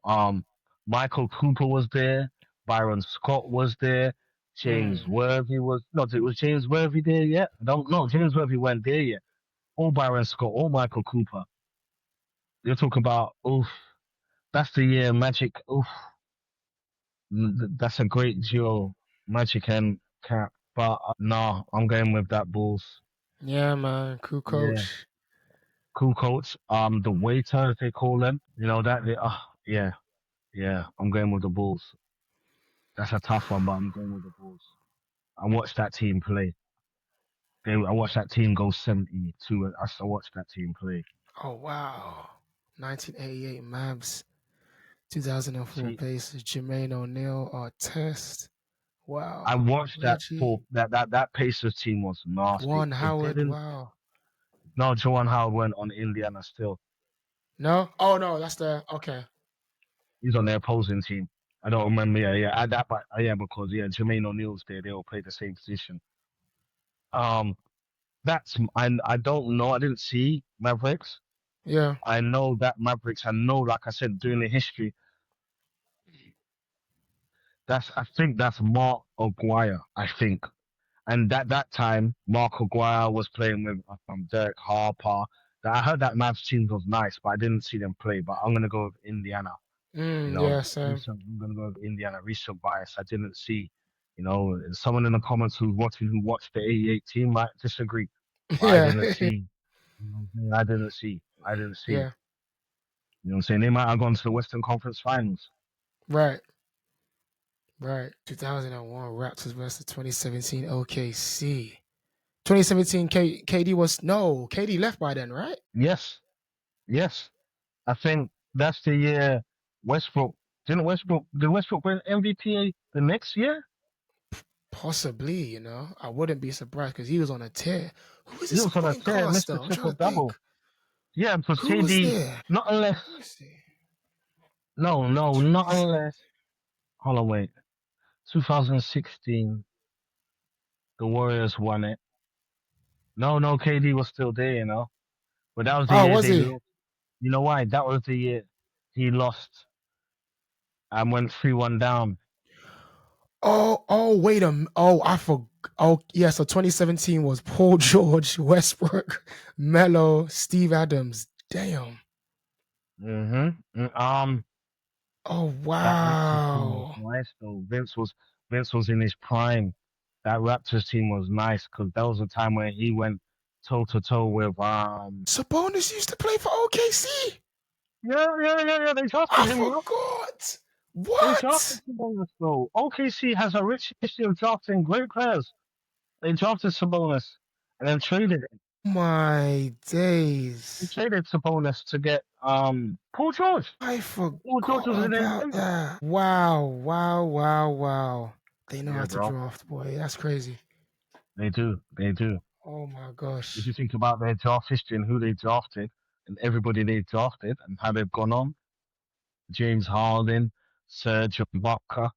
Um, Michael Cooper was there. Byron Scott was there. James mm, Worthy was not. It was James Worthy there yet? I don't know. James Worthy weren't there yet. Or Byron Scott or Michael Cooper. You're talking about. Oof, that's the year Magic. Oof, that's a great duo, Magic and Cap. But no, I'm going with that Bulls. yeah, man, cool Yeah, coach. cool coach. The waiter as they call them. You know that. Yeah, yeah. I'm going with the Bulls. That's a tough one, but I'm going with the Bulls. I watched that team play. I watched that team go 72. I watched that team play. Oh wow, 1988 Mavs, 2004 See, Pacers, Jermaine O'Neal, Artest. Wow. I watched that for Reggie. that Pacers team was nasty. Juwan It Howard. didn't. Wow. No, Jawan Howard went on Indiana still. No? Oh no, that's the okay. He's on their opposing team. I don't remember. Yeah, yeah. That, but yeah, because yeah, Jermaine O'Neal's there. They all play the same position. Um, that's I don't know. I didn't see Mavericks. Yeah. I know that Mavericks. I know, like I said, during the history, I think that's Mark Aguirre. I think. And that time, Mark Aguirre was playing with Derek Harper. I heard that Mavs team was nice, but I didn't see them play. But I'm gonna go with Indiana. You know, Yeah, same. I'm gonna go with Indiana. Recent bias. I didn't see. You know, someone in the comments who watched the '88 team might disagree, but I Yeah. didn't see. You know what I'm saying? I didn't see. I didn't see. Yeah. You know what I'm saying? They might have gone to the Western Conference Finals. Right. Right. 2001 Raptors versus 2017 OKC. 2017 KD was no, KD left by then, right? Yes, yes. I think that's the year Westbrook did Westbrook win MVP the next year? Possibly, I wouldn't be surprised because he was on a tear. Who was the He was on a supporting tear, cast Mr. though? I'm Triple trying to think. Double. Yeah, because Who was KD, there? not unless Let me see. not 27. unless hold on, wait. 2016, the Warriors won it. No, KD was still there, But that was the Oh, year was they he? lost. You know why? That was the year he lost and went 3-1 down. Wait a minute. Oh, I forgot. Oh, yeah. So 2017 was Paul George, Westbrook, Melo, Steve Adams. Damn. Mm-hmm. Oh, That Raptors team was wow. nice though. Vince was in his prime. That Raptors team was nice because that was a time where he went toe to toe with Sabonis used to play for OKC. yeah. They drafted I him, forgot. They drafted What? Sabonis though. OKC has a rich history of drafting great players. They drafted Sabonis and then traded him. My They days. traded Sabonis to get Paul George. I Paul George forgot was in their about prime. that. Wow, wow, wow, wow. They know how Yeah, to bro. draft, boy. That's crazy. They do. They do. Oh my If gosh. you think about their draft history and who they drafted and everybody they drafted and how they've gone on, James Harden, Serge Ibaka,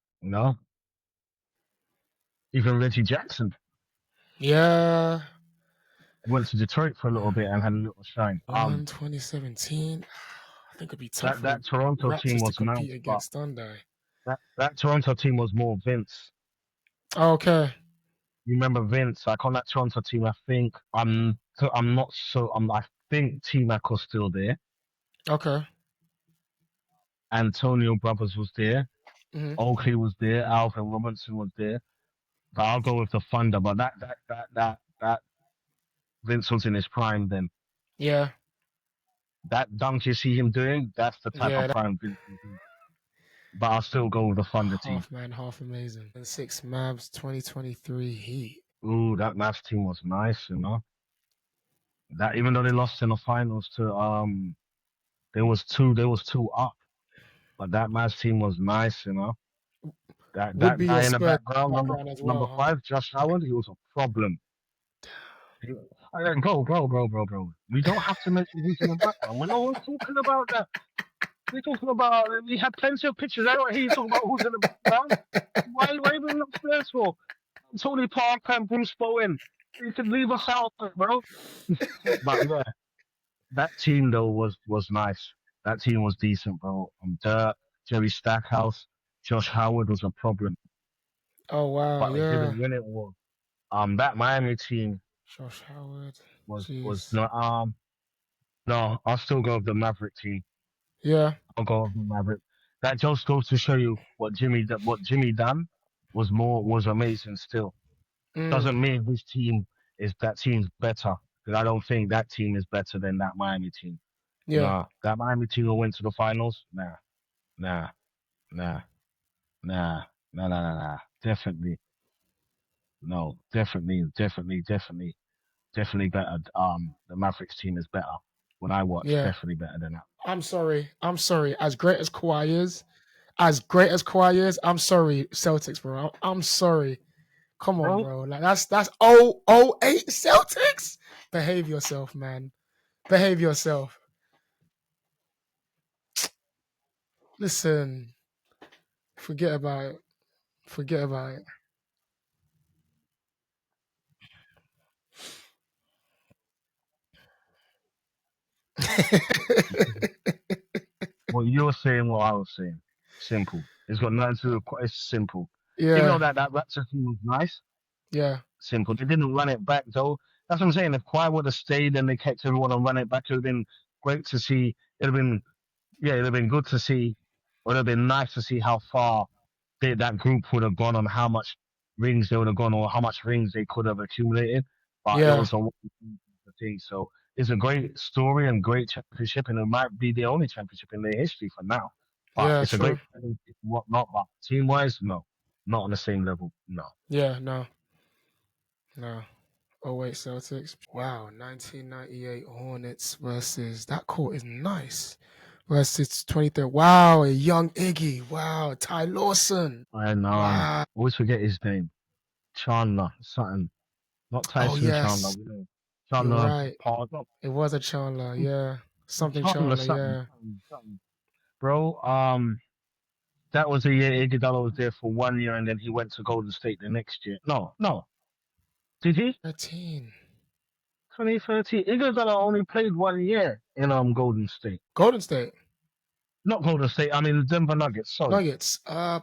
even Reggie Jackson Yeah. went to Detroit for a little bit and had a little shine. On 2017. I think it'd be tough That for that Toronto team Raptors to was compete nice, but against Thunder. that Toronto team was more Vince. Okay. You remember Vince? Like on that Toronto team, I think I'm not so I think T Mac was still there. Okay. Antonio Brothers was there. Hmm. Oakley was there. Alvin Robinson was there. But I'll go with the Thunder. But that Vince was in his prime then. Yeah. That dunk you see him doing, that's the type of Yeah. prime Vince was in. But I'll still go with the Thunder team. Half man, half amazing. And six Mavs 2023 Heat. Ooh, that Mavs team was nice. That even though they lost in the finals to there was two up. But that Mavs team was nice. That Would that be a guy in the Spurs background, number background as number well, huh? five, Josh Howard, he was a problem. Bro. We don't have to mention who's in the background. We're not talking about that. We're talking about we had plenty of pictures. I don't hear you talking about who's in the background. Why even upstairs for? Tony Parker and Bruce Bowen. You could leave us out, bro. But yeah, that team though was nice. That team was decent, bro. Dirk, Jerry Stackhouse, Josh Howard was a problem, Oh wow, but they yeah. didn't win it all. That Miami team Josh Howard. was Jeez. no no. I'll still go with the Maverick team. Yeah. I'll go with the Maverick. That just goes to show you what Jimmy done was amazing. Still Mm, doesn't mean that team's better because I don't think that team is better than that Miami team. yeah. Nah, that Miami team will win to the finals. Nah, nah, nah, nah. Definitely, no, definitely better. The Mavericks team is better. When I watch, Yeah. definitely better than that. I'm sorry. I'm sorry. As great as Kawhi is, as great as Kawhi is, I'm sorry, Celtics, bro. I'm sorry. Come on, bro. bro. Like that's 008 Celtics. Behave yourself, man. Behave yourself. Listen, forget about it. Forget about it. What you were saying, what I was saying. Simple. It's got nothing to do with, it's simple. Even though Yeah, that Raptors team was nice, yeah, simple. They didn't run it back though. That's what I'm saying. If Kawhi would have stayed and they kept everyone on run it back, it would have been great to see. It'd have been yeah, it'd have been good to see. It would have been nice to see how far that group would have gone on how much rings they would have gone or how much rings they could have accumulated. But it yeah, was a thing. So it's a great story and great championship, and it might be the only championship in their history for now. But yeah. it's a great True. whatnot. But team wise, no, not on the same level. No. Yeah, no, no. Oh wait, Celtics. Wow, 1998 Hornets versus that court is nice. Versus 23. Wow, a young Iggy. Wow, Ty Lawson. And Wow. always forget his name. Chandler, something. Not Oh Tyson Chandler. yes, you're Chandler right. Paul. No, It was a Chandler. Yeah, something Chandler Chandler. something, Yeah. something. Bro, that was the year Iguodala was there for 1 year, and then he went to Golden State the next year. No, no, did he? 13. 2013. Iguodala only played 1 year in Golden State. Golden State Not Golden State. I mean Denver Nuggets. Sorry. Nuggets. I'm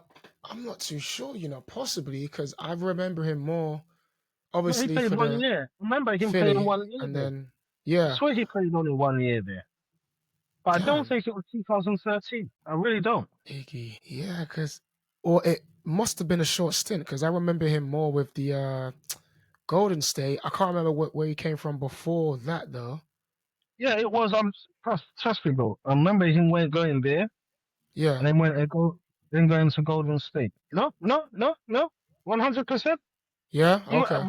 not too sure. Possibly because I remember him more, No, he obviously played for one the year. Remember him playing Philly, 1 year and there. then I yeah. swear he played only 1 year there. But I don't Damn, think it was 2013. I really don't. Iggy. Yeah, because or it must have been a short stint because I remember him more with the Golden State. I can't remember where he came from before that though. Yeah, it was. Trust me, bro. I remember him going there, Yeah. and then going to Golden State. No, no, no, no. 100%. Yeah. He, Okay.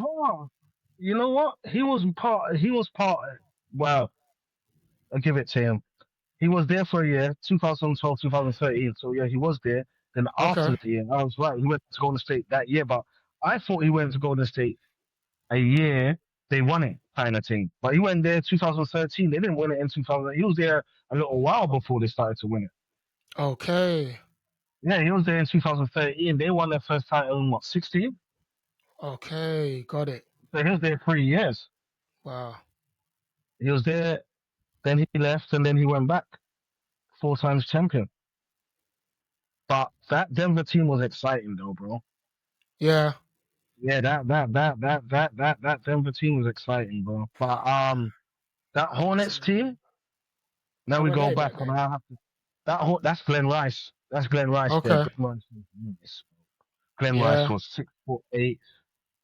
you know what? He was part. He was part. Well, I'll give it to him. He was there for a year, 2012, 2013. So yeah, he was there. Then Okay. after the year, I was right. He went to Golden State that year, but I thought he went to Golden State a year they won it kind of thing. But he went there 2013. They didn't win it in 2000. He was there a little while before they started to win it. Okay. Yeah, he was there in 2013. They won their first title in what 16? Okay. Got it. So he was there 3 years. Wow. He was there, then he left, and then he went back, 4 times champion. But that Denver team was exciting though, bro. Yeah. Yeah, that Denver team was exciting, bro. But that Hornets team. Now How we were go they back back and then? I have to. That's Glenn Rice. That's Glenn Rice there. Okay. Glenn Rice was nice. Glenn Rice Yeah. was 6'8",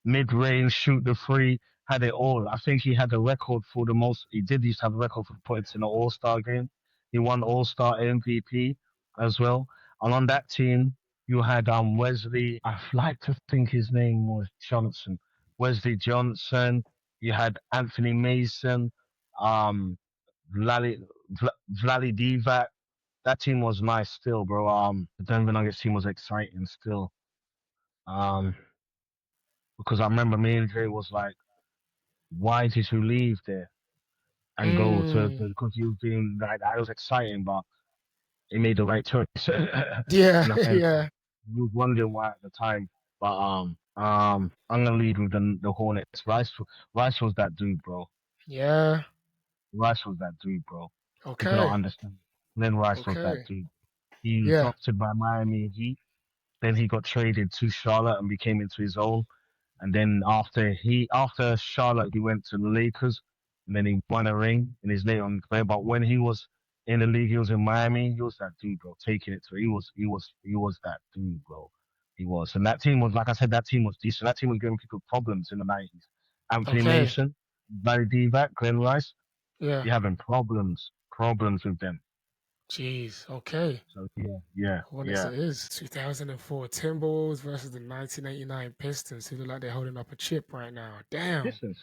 mid range, shoot the free, had it all. I think he had the record for the most. He did used to have a record for points in an All Star game. He won All Star MVP as well. And on that team, you had Wesley. I like to think his name was Johnson. Wesley Johnson. You had Anthony Mason. Um, Vlali, Vlali Divac. That team was nice still, bro. The Denver Nuggets team was exciting still. Um, because I remember me and Jay was like, why did you leave there and go Mm. because you was being like that was exciting, but he made the right choice Yeah. in a sense. Yeah. You was wondering why at the time, but I'm gonna lead with the Hornets. Rice was that dude, bro. Yeah. Rice was that dude, bro. People don't Okay. understand. Then Rice was that Okay. dude. He was Yeah. drafted by Miami Heat. Then he got traded to Charlotte and became into his own. And then after Charlotte, he went to the Lakers, and then he won a ring in his later on career. But when he was in the league, he was in Miami. He was that dude, bro. Taking it to he was that dude, bro. He was, and that team was like I said, that team was decent. That team was giving people problems in the 90s. Anthony Okay. Mason, Barry Divac, Glenn Rice, Yeah. you're having problems with them. Jeez. Okay. So yeah, yeah, Hornets yeah. it is. 2004 Timberwolves versus the 1989 Pistons, who look like they're holding up a chip right now. Damn. Distance,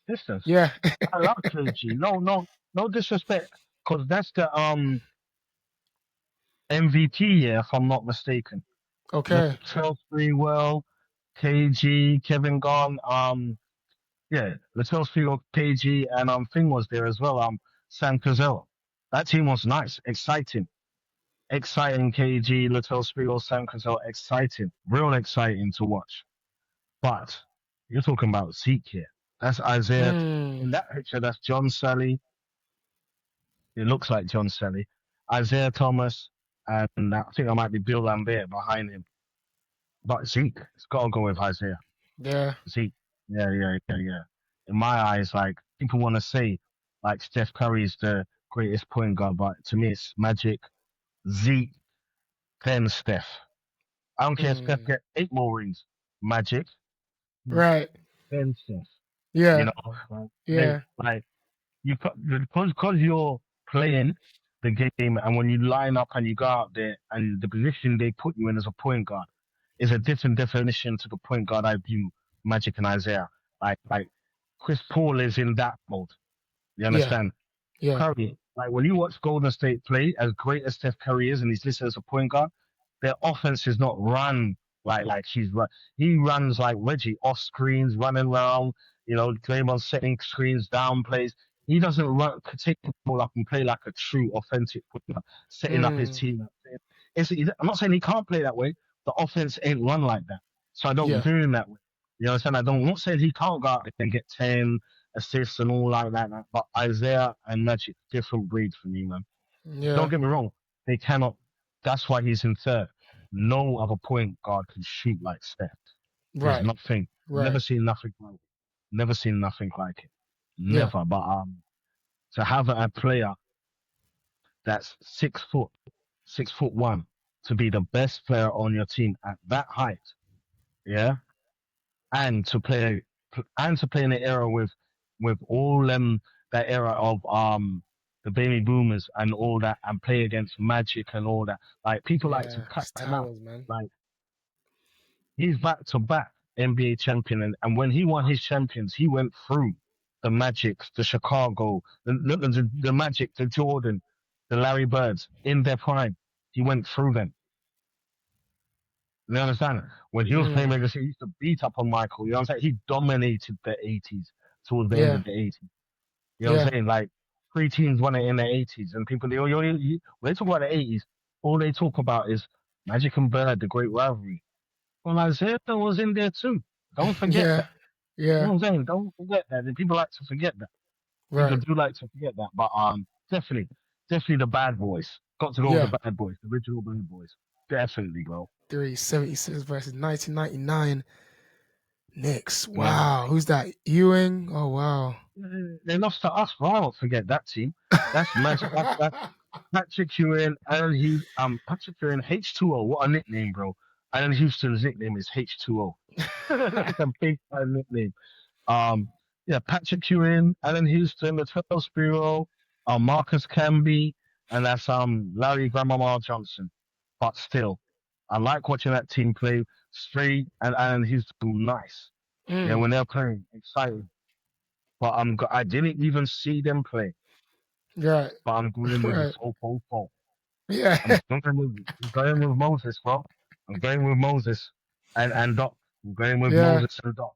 distance. Yeah. I love KG. No, no, no disrespect, because that's the MVP year, if I'm not mistaken. Okay. Latrell Sprewell, KG, Kevin Garn, yeah, Latrell Sprewell, KG, and Thing was there as well. Sam Cassell. That team was nice, exciting. KG, Latrell Sprewell, Sam Cassell, exciting, real exciting to watch. But you're talking about Zeke here. That's Isaiah. Mm. In that picture, that's John Sally. It looks like John Sally. Isaiah Thomas, and I think I might be Bill Lambert behind him. But Zeke, it's got to go with Isaiah. Yeah. Zeke. Yeah. In my eyes, like people want to say, like Steph Curry is the greatest point guard, but to me, it's Magic, Zeke, then Steph. I don't care if Steph Mm. get 8 more rings. Magic, Right. then Steph. You Yeah. know, Yeah. like you because you're playing the game, and when you line up and you go out there, and the position they put you in as a point guard is a different definition to the point guard I view Magic and Isaiah. Like Chris Paul is in that mode. You Yeah. understand? Yeah. Curry, like when you watch Golden State play, as great as Steph Curry is, and he's listed as a point guard, their offense is not run like he's run. He runs like Reggie off screens, running around. You know, Draymond setting screens, down plays. He doesn't run, take the ball up and play like a true authentic player, setting up his Mm. team. I'm not saying he can't play that way. The offense ain't run like that, so I don't Yeah. view him that way. You know what I'm saying? I'm not saying he can't go out there and get 10 assists and all like that. But Isaiah and Magic, different breed for me, man. Yeah. Don't get me wrong. They cannot. That's why he's in third. No other point guard can shoot like Steph. There's Right. nothing. Right. Never seen nothing like it. Never seen nothing like it. Yeah. Never. But to have a player that's 6 foot, 6'1", to be the best player on your team at that height, yeah, and to play in the era with all that era of the baby boomers and all that, and play against Magic and all that. Like people like to Yeah. cut It's him out. towers, man. Like he's back to back NBA champion, and when he won his champions, he went through the Magic, the Chicago, the Magic, the Jordan, the Larry Birds in their prime. He went through them. You understand? When he was playing Mm. Legacy, he used to beat up on Michael. You know what I'm saying? He dominated the 80s towards the end Yeah. of the 80s. You know what Yeah. I'm saying? Like, 3 teams won it in the 80s, and people, when they talk about the 80s, all they talk about is Magic and Bird, the great rivalry. Well, Isaiah was in there too. Don't forget Yeah. that. You Yeah. know what I'm saying? Don't forget that. And people like to forget that. People Right. do like to forget that. But definitely the bad boys. Got to go with Yeah. the bad boys, the original bad boys. Definitely, bro. 376 versus 1999 Knicks. Yeah. Wow. Who's that? Ewing? Oh, wow. They lost to us, bro. I won't forget that team. That's magic. That's Patrick Ewing, Allen Hughes, Patrick Ewing, H2O. What a nickname, bro. Allen Houston's nickname is H2O. It's a big time nickname. Um, yeah, Patrick Ewing, Allen Houston, Latrell Sprewell, Marcus Camby, and that's Larry Grandmama Johnson. But still, I like watching that team play. Straight and Allen Houston, nice. Yeah, Mm. when they're playing, exciting. But I didn't even see them play. Right. But I'm going with the Right. 4-4-4. Yeah. I'm going with Moses, bro. I'm going with Moses and Doc. I'm going with Yeah. Moses and Doc.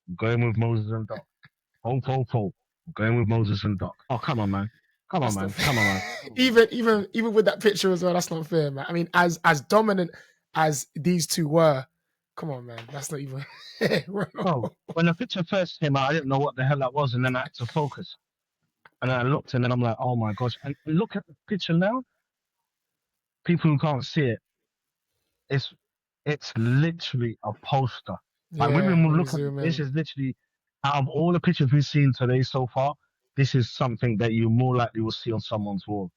I'm going with Moses and Doc. 4-4-4. I'm going with Moses and Doc. Oh, come on, man. Come on, That's not man. fair. Come on, man. Even with that picture as well, that's not fair, man. I mean, as dominant as these two were, come on, man. That's not even Bro, when the picture first came out, I didn't know what the hell that was, and then I had to focus. And then I looked, and then I'm like, oh my gosh. And look at the picture now. People who can't see it, it's it's literally a poster. Like when Yeah, we let me look at zoom this, in. is literally out of all the pictures we've seen today so far, this is something that you more likely will see on someone's wall.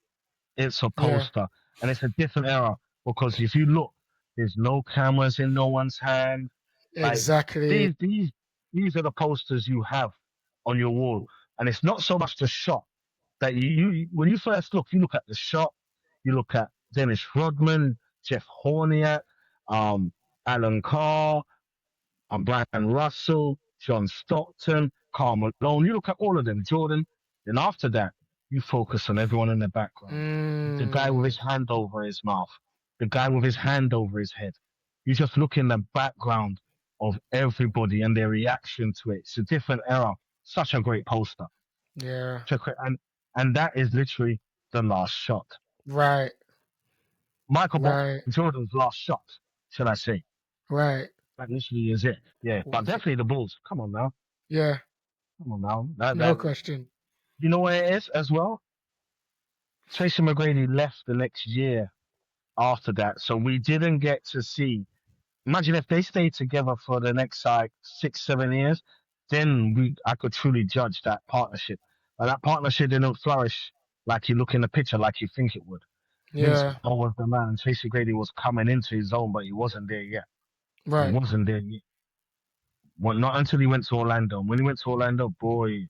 It's a Yeah, poster, and it's a different era because if you look, there's no cameras in no one's hand. Like exactly. these are the posters you have on your wall, and it's not so much the shot that when you first look, you look at the shot, you look at Dennis Rodman, Jeff Horniak, um, Alan Carr, Brian Russell, John Stockton, Karl Malone. You look at all of them, Jordan. Then after that, You focus on everyone in the background. The guy with his Mm, hand over his mouth. The guy with his hand over his head. You just look in the background of everybody and their reaction to it. It's a different era. Such a great poster. yeah. And that is literally the last shot. Right. Michael Right. Jordan's last shot, should I say. Right. That literally is it. Yeah. But definitely the Bulls. Come on now. Yeah. Come on now. No question. You know where it is as well? Tracy McGrady left the next year after that. So we didn't get to see. Imagine if they stayed together for the next like 6, 7 years, then I could truly judge that partnership. But that partnership didn't flourish like you look in the picture, like you think it would. Vince Yeah. Paul was the man. Tracy Grady was coming into his own, but he wasn't there yet. He Right. wasn't there yet. Well, not until he went to Orlando. When he went to Orlando, boy,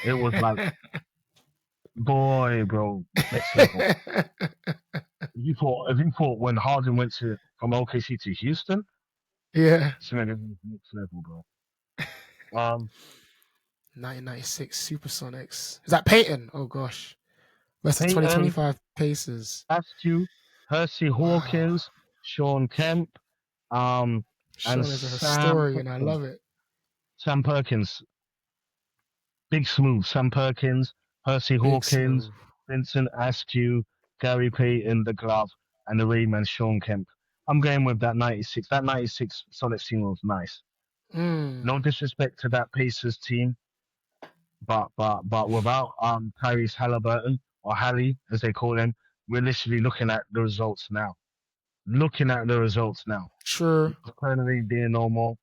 it was like, boy, bro, next level. If you thought when Harden went from OKC to Houston, Yeah. it's next level, bro. Um, 1996 Supersonics. Is that Peyton? Oh gosh. Versus Peyton, 2025 Pacers. Askew, Hersey Wow. Hawkins, Shawn Kemp, and Shawn is a historian. I love it. Sam Perkins, Big Smooth, Sam Perkins, Hersey Big Hawkins, smooth. Vincent Askew, Gary Payton, the glove, and the Rayman Shawn Kemp. I'm going with that 96. That 96 Sonics team was nice. Mm. No disrespect to that Pacers team, but without Tyrese Halliburton or Halley as they call him, we're literally looking at the results now. Looking at the results now. True. Currently being normal.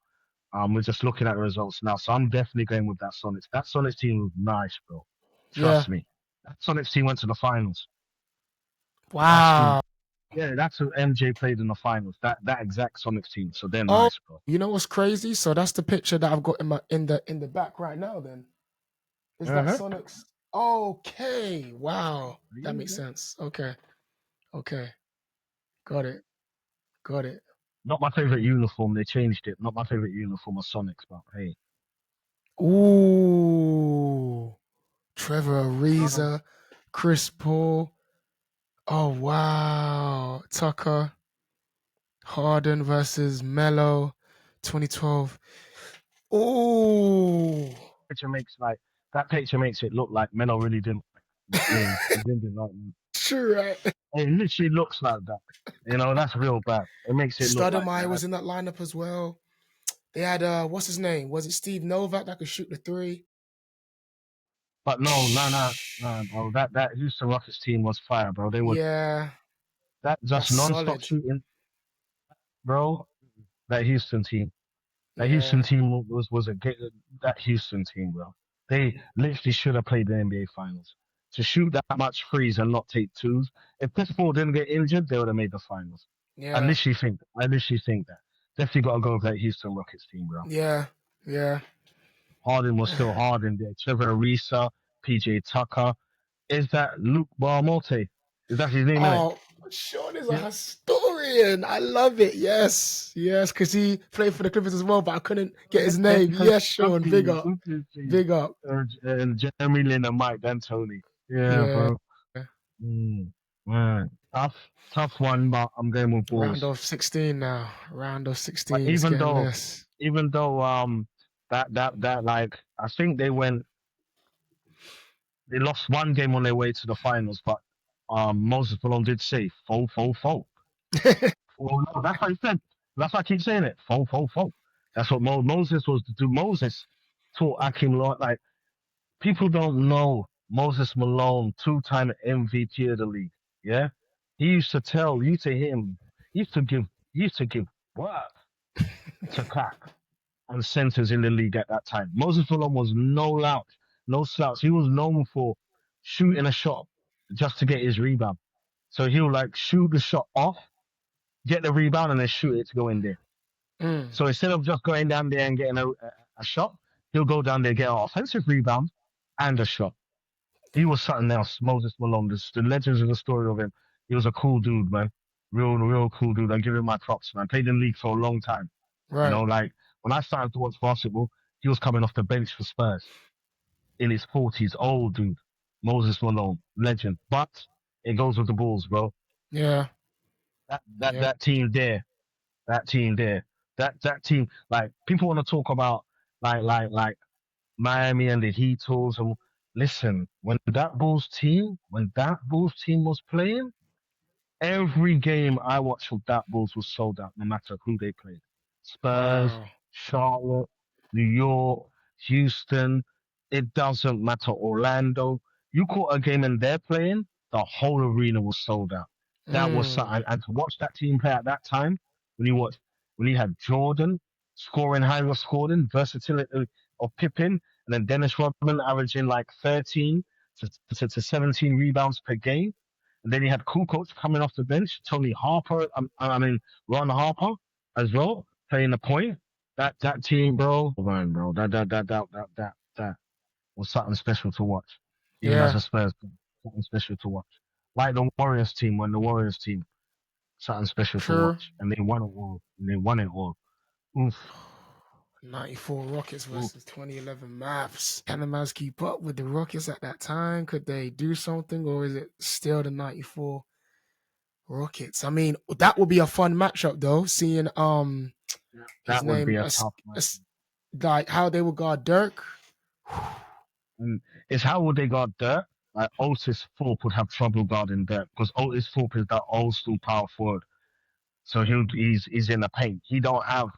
We're just looking at the results now. So I'm definitely going with that Sonics. That Sonics team was nice, bro. Yeah. Trust me. That Sonics team went to the finals. That's who. Wow. Yeah, that's who MJ played in the finals. That exact Sonics team. So they're Oh, nice, bro. you know what's crazy? So that's the picture that I've got in the back right now. Then is that Uh-huh. Sonic's? Okay. Wow. That makes Yeah. sense. Okay. Okay. Got it. Got it. Not my favorite uniform. They changed it. Not my favorite uniform of Sonics, but hey. Ooh. Trevor Um, Ariza, Chris Paul. Oh wow. Tucker. Harden versus Melo. 2012. Ooh. picture makes like that picture makes it look like Melo really didn't win. He didn't like True, right? it literally looks like that. That's real bad. It makes it look like Stoudemire that. was in that lineup as well. They had what's his name? Was it Steve Novak that could shoot the three? But no, no, bro. That Houston Rockets team was fire, bro. They would Yeah, that that's just non-stop solid. shooting, bro. That Houston team. That Houston Yeah, team was a good. That Houston team, bro. They literally should have played the NBA Finals. To shoot that much threes and not take twos. If Chris Paul didn't get injured, they would have made the finals. yeah, I literally think that. Definitely got to go with that Houston Rockets team, bro. yeah, yeah. Harden was still Harden there. Trevor Ariza, PJ Tucker. Is that Luke Barmote? Is that his name, innit? Oh, Shawn is a Yeah. historian. I love it. Yes, yes, because he played for the Clippers as well, but I couldn't get his And name. Yes, Shawn, big up, big up. and Jeremy Lin and Mike D'Antoni. Yeah, Yeah. bro. Man. Tough one, but I'm going with Round Bulls. of 16 now. Round of But 16. It's getting this. even though that like I think they lost one game on their way to the finals, but Moses Malone did say foul. Well, no, that's what he said. That's why I keep saying it. Foul. That's what Moses was to do. Moses taught Akim like people don't know Moses Malone, two-time MVP of the league. Yeah, he used to him, he used to give work to Cap and centers in the league at that time. Moses Malone was no slouch. He was known for shooting a shot just to get his rebound. So he'll like shoot the shot off, get the rebound, and then shoot it to go in there. Mm, So instead of just going down there and getting a shot, he'll go down there, get an offensive rebound and a shot. He was something else. Moses Malone, the legends of the story of him. He was a cool dude, man. Real cool dude. I give him my props, man. Played in the league for a long time. right. Like when I started to watch basketball, he was coming off the bench for Spurs. in his 40s, old dude. Moses Malone, legend. But it goes with the Bulls, bro. Yeah. Yep. That team there, that team there, that team. Like people want to talk about like Miami and the Heat tools. And listen, when that Bulls team was playing, every game I watched of that Bulls was sold out, no matter who they played. Spurs, Wow. Charlotte, New York, Houston. It doesn't matter. Orlando. You caught a game and they're playing, the whole arena was sold out. That was Mm. something. And to watch that team play at that time, when you had Jordan scoring higher scoring, versatility of Pippen, and then Dennis Rodman averaging like 13 to 17 rebounds per game. And then you had cool coach coming off the bench, Tony Harper. I mean Ron Harper as well playing the point. That team, bro, man, bro, that was something special to watch. Even as Yeah. a Spurs, something special to watch. Like the Warriors team, when the Warriors team, something special to True. watch, and they won it all. And they won it all. Oof, 94 Rockets oof. versus 2011 Mavs. Can the Mavs keep up with the Rockets at that time? Could they do something, or is it still the 94 Rockets? I mean, that would be a fun matchup though. Seeing his That would be name a tough match. like how they would guard Dirk. And it's how would they guard Dirk? Like Otis Thorpe would have trouble guarding Dirk because Otis Thorpe is that old school power forward. So he's in the paint. He don't have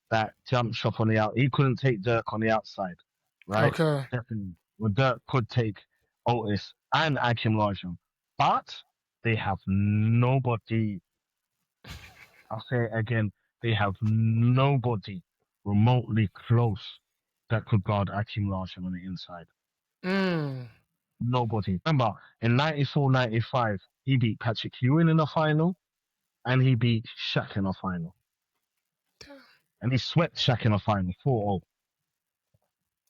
that jump shot on the out. He couldn't take Dirk on the outside, right? Okay. Definitely. Well, Dirk could take Otis and Akim Olajuwon, but they have nobody. I'll say it again. They have nobody remotely close that could guard Akim Olajuwon on the inside. Mm. Nobody. Remember, in 94, 95, he beat Patrick Ewing in the final, and he beat Shaq in the final. And he swept Shaq in the final 4-0.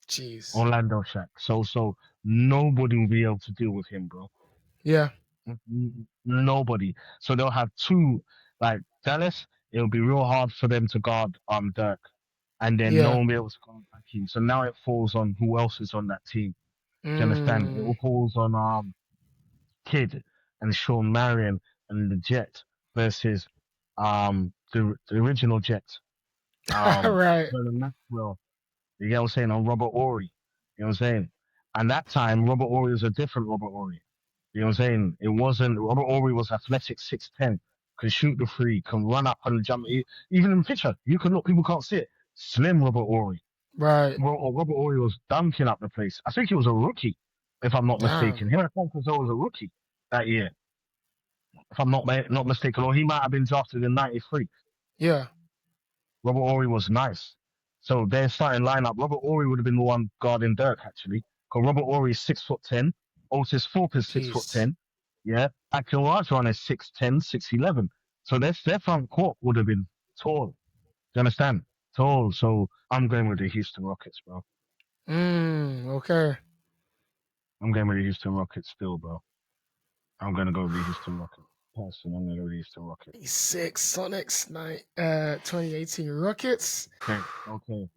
Jeez. Orlando Shaq. So nobody will be able to deal with him, bro. Yeah. Nobody. So they'll have two, like Dallas. It'll be real hard for them to guard Dirk, and then no Yeah. one will be able to guard Hakeem. So now it falls on who else is on that team. Do you understand? It Mm. all falls on Kid and Shawn Marion and the Jet versus the original Jet, Right. Vernon Maxwell. You get what I'm saying? On Robert Ory. You know what I'm saying? And that time, Robert Ory was a different Robert Ory. You know what I'm saying? It wasn't, Robert Ory was athletic 6'10, can shoot the free, can run up and jump. Even in the picture, you can look, people can't see it. Slim Robert Ory. Right. Robert Ory was dunking up the place. I think he was a rookie, if I'm not Damn. mistaken. Him and Fonfazol was a rookie that year, if I'm not mistaken. Or he might have been drafted in 93. Yeah. Robert Ory was nice. So their starting lineup, Robert Ory would have been the one guarding Dirk actually. Because Robert Ory is 6'10", Otis Thorpe is six foot Jeez. ten. Yeah, Akin Olajuwon is 6'10", 6'11". So their front court would have been tall. Do you understand? Tall. So I'm going with the Houston Rockets, bro. Okay. I'm going with the Houston Rockets still, bro. I'm gonna go with the Houston Rockets. Personally, I'm gonna go with the Houston Rockets. 2018 Rockets. Okay. Okay.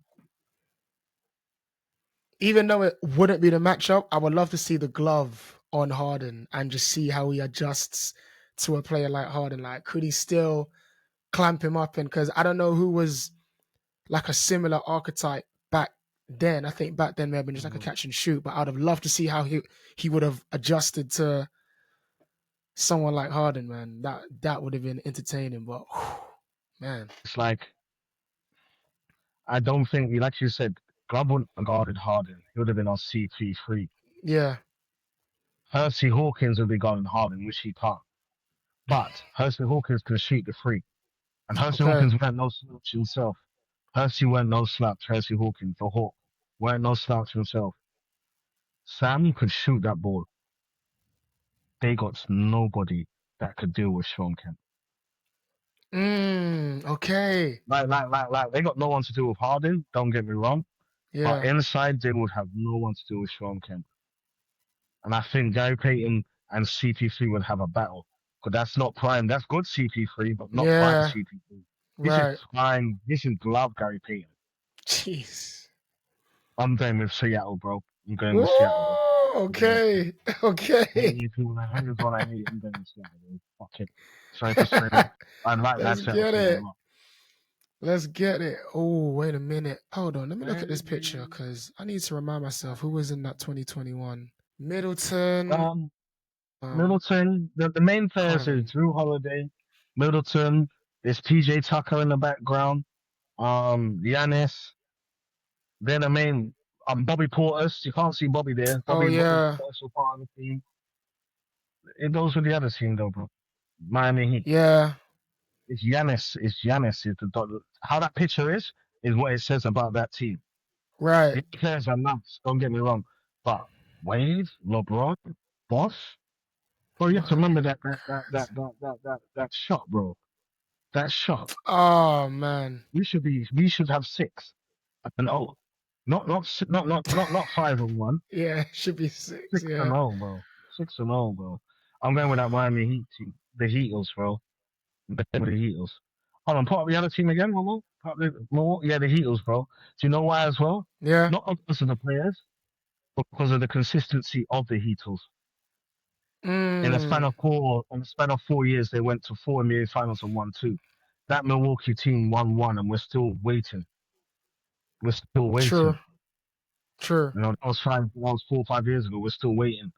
Even though it wouldn't be the matchup, I would love to see the glove on Harden and just see how he adjusts to a player like Harden. Like, could he still clamp him up? And because I don't know who was like a similar archetype back then. I think back then may have been just like a Mhm. catch and shoot, but I'd have loved to see how he would have adjusted to someone like Harden, man. That would have been entertaining, but man. It's like I don't think, like you said, Glove wouldn't have guarded Harden. He would have been on CP3. Yeah. Hersey Hawkins would be guarding Harden, which he can't. But Hersey Hawkins can shoot the free. And Hersey Okay. Hawkins weren't no slouch himself. Hersey weren't no slouch. Hersey Hawkins, the Hawk, weren't no slouch himself. Sam could shoot that ball. They got nobody that could deal with Shawn Kemp. Okay. They got no one to deal with Harden, don't get me wrong. But Yeah. inside, they would have no one to deal with Shawn Kemp. And I think Gary Payton and CP3 would have a battle. Because that's not prime. That's good CP3, but not prime Yeah. CP3. This is Right. prime. This is glove Gary Payton. Jeez. I'm going with Seattle, bro. I'm going with Seattle, bro. Oh, I'm going with okay. Seattle. Okay. If you want to hang is what I hate, I'm going with Seattle, bro. Fuck it. Sorry for swearing. I like that Let's Seattle get team a it. lot. Let's get it. Oh, wait a minute. Hold on. Let me look at this picture Hey. because I need to remind myself who was in that 2021. Middleton. Um, Um, Middleton, the main can't players is even. Drew Holiday, Middleton, there's PJ Tucker in the background, Giannis, then the main, Bobby Portis. You can't see Bobby there. Oh Bobby's yeah, also part of the team. It goes with the other team though, bro. Miami Heat. yeah. It's Giannis. It's Giannis. How that picture is what it says about that team. Right. The players are nuts. Don't get me wrong, but Wade, LeBron, Boss, bro, you have to remember that shot, bro. That shot. Oh man. We should have six. And oh, not 5-1. Yeah, should be six. 6 and Yeah. 0, bro. 6 and 0, bro. I'm going with that Miami Heat team. The Heatles, bro. The Heatles. Hold on, part of the other team again, one more? Part of the, more? Yeah, the Heatles, bro. Do you know why as well? Yeah. Not because of the players, but because of the consistency of the Heatles. Mm, In the span of 4 years, they went to 4 NBA finals and won two. That Milwaukee team won one, and we're still waiting. We're still true. waiting. True. You know, that was 4 or 5 years ago. We're still waiting.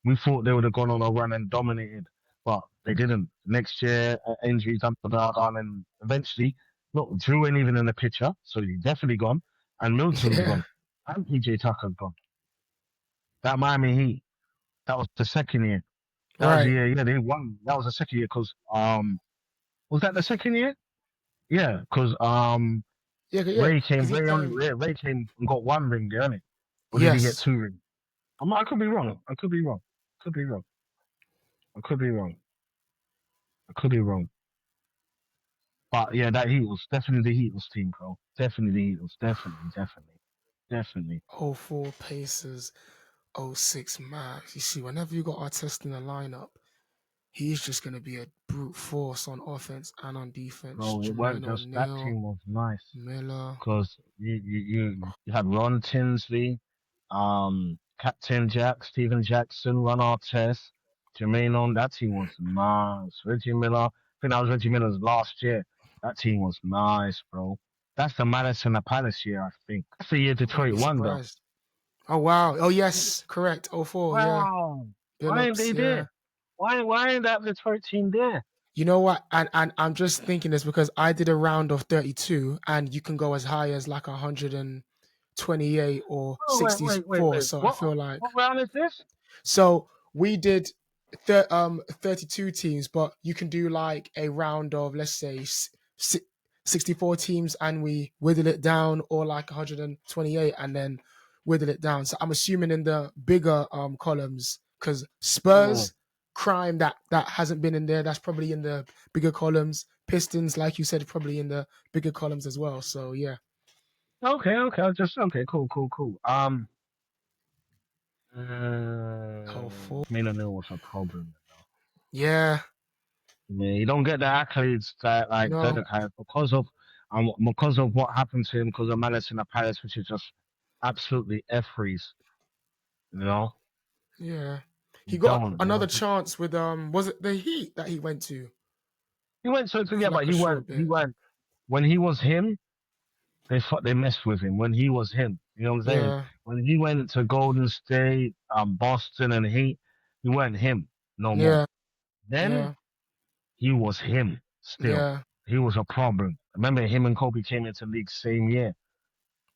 We thought they would have gone on a run and dominated, but they didn't. Next year, injuries, and eventually, look, Drew ain't even in the picture, so he's definitely gone. And Milton's Yeah. gone. And PJ Tucker's gone. That Miami Heat, that was the second year. That was the Right. year, yeah, they won. That was the second year because, was that the second year? Yeah, because Yeah. Yeah. Because he came. Ray came and got one ring, didn't he? Or did he get Yes. two rings? I could be wrong. I could be wrong. Could be wrong. I could be wrong. I could be wrong. But yeah, that Heatles, definitely the Heatles team, bro. Definitely the Heatles. Definitely. Oh four Pacers. Oh six Mavs. You see, whenever you got Artest in the lineup, he's just gonna be a brute force on offense and on defense. Bro, it Jermaine weren't just that O'Neal, team was nice Miller. because you had Ron Tinsley, Captain Jack, Steven Jackson, Ron Artest, Jermaine on. That team was nice. Reggie Miller. I think that was Reggie Miller's last year. That team was nice, bro. That's the Malice and the Palace year, I think. That's the year I wouldn't Detroit be won, though. surprised. Oh wow. Oh yes, correct. Oh four. Yeah. Wow. Why ain't Billups. they Yeah. there? Why ain't that Detroit team there? You know what? And I'm just thinking this because I did a round of 32, and you can go as high as like 128 or Oh, 64. wait. So I feel like What round is this? so we did 32 teams, but you can do like a round of let's say 64 teams, and we whittle it down, or like 128 and then whittle it down. So I'm assuming in the bigger columns, because Oh, Spurs crime that hasn't been in there, that's probably in the bigger columns. Pistons, like you said, probably in the bigger columns as well. So yeah. okay. Okay. Cool. Oh four. Mino knew was a problem. Yeah. Yeah, you don't get the accolades that like No. Dirk has because of what happened to him because of Malice in the Palace, which is just absolutely freeze. You know, Yeah. He you got don't. You another know, chance with was it the Heat that he went to he went so for yeah, but like a short he bit? weren't when he was him. They messed with him when he was him. You know what I'm saying? Yeah. When he went to Golden State, Boston, and Heat, he wasn't him no more. Yeah. Then Yeah. he was him still. Yeah. He was a problem. Remember, him and Kobe came into the league same year,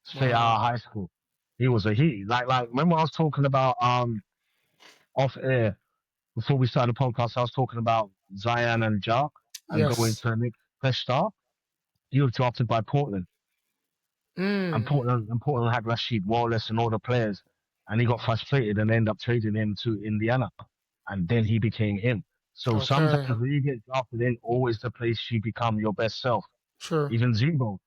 straight out of Wow. high school. He was a Heat. Like remember I was talking about off air before we started the podcast. I was talking about Zion and Ja and going Yes. to the Knicks fresh start. He was drafted by Portland. Mm. And Portland had Rasheed Wallace and all the players, and he got frustrated and ended up trading him to Indiana, and then he became him. So Okay. sometimes when you get drafted in, always the place you become your best self. True. Even Zebo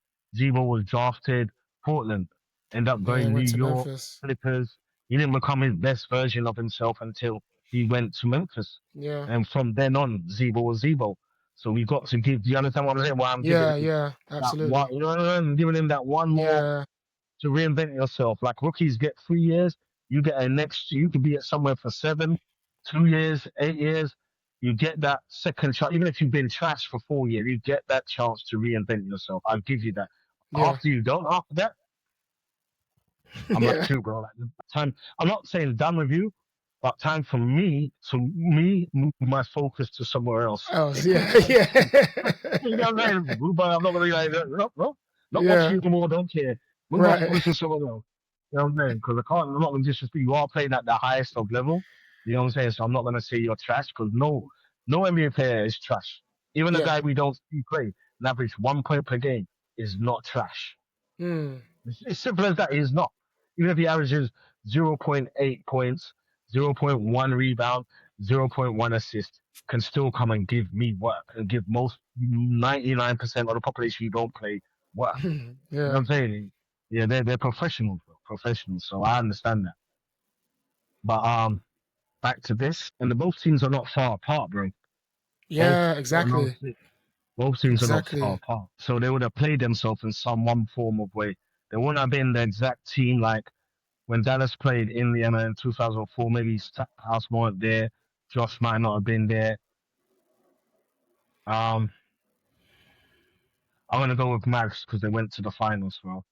was drafted Portland, ended up Yeah. going New Went to York Memphis. Clippers. He didn't become his best version of himself until he went to Memphis, Yeah. and from then on, Zebo was Zebo. So we got to give. Do you understand what I'm saying? Why I'm giving Yeah. him Yeah. that one, Absolutely. you know, I'm giving him that one more Yeah. to reinvent yourself. Like rookies get 3 years, You get a next. You could be at somewhere for 7, 2 years, 8 years. You get that second chance. Even if you've been trashed for 4 years, you get that chance to reinvent yourself. I'll give you that. Yeah. After you don't, after that, I'm like Yeah. you, bro. Like time. I'm not saying done with you, but time for me to move my focus to somewhere else. Oh, yeah. Yeah. You know what I'm saying? But I'm not gonna be like, no, no, not watching Yeah. you anymore. Don't care. Move my Right. focus to somewhere else. You know what I'm saying? Because I can't. I'm not gonna disrespect. You are playing at the highest of level. You know what I'm saying? So I'm not gonna say you're trash because no NBA player is trash. Even a Yeah. guy we don't see play, an average 1 point per game is not trash. Mm. It's simple as that. He's not. Even if he averages 0.8 points, 0.1 rebound, 0.1 assist, can still come and give me work and give most 99% of the population who don't play work. You know what Yeah. I'm saying? Yeah, they're professionals, bro. Professionals. So I understand that. But back to this, and the both teams are not far apart, bro. Both Yeah. are not Exactly. both teams are not far Exactly. apart. So they would have played themselves in some one form of way. They wouldn't have been the exact team like when Dallas played Indiana in 2004, maybe Stackhouse weren't there. Josh might not have been there. Um, I'm gonna go with Mavericks because they went to the finals, bro.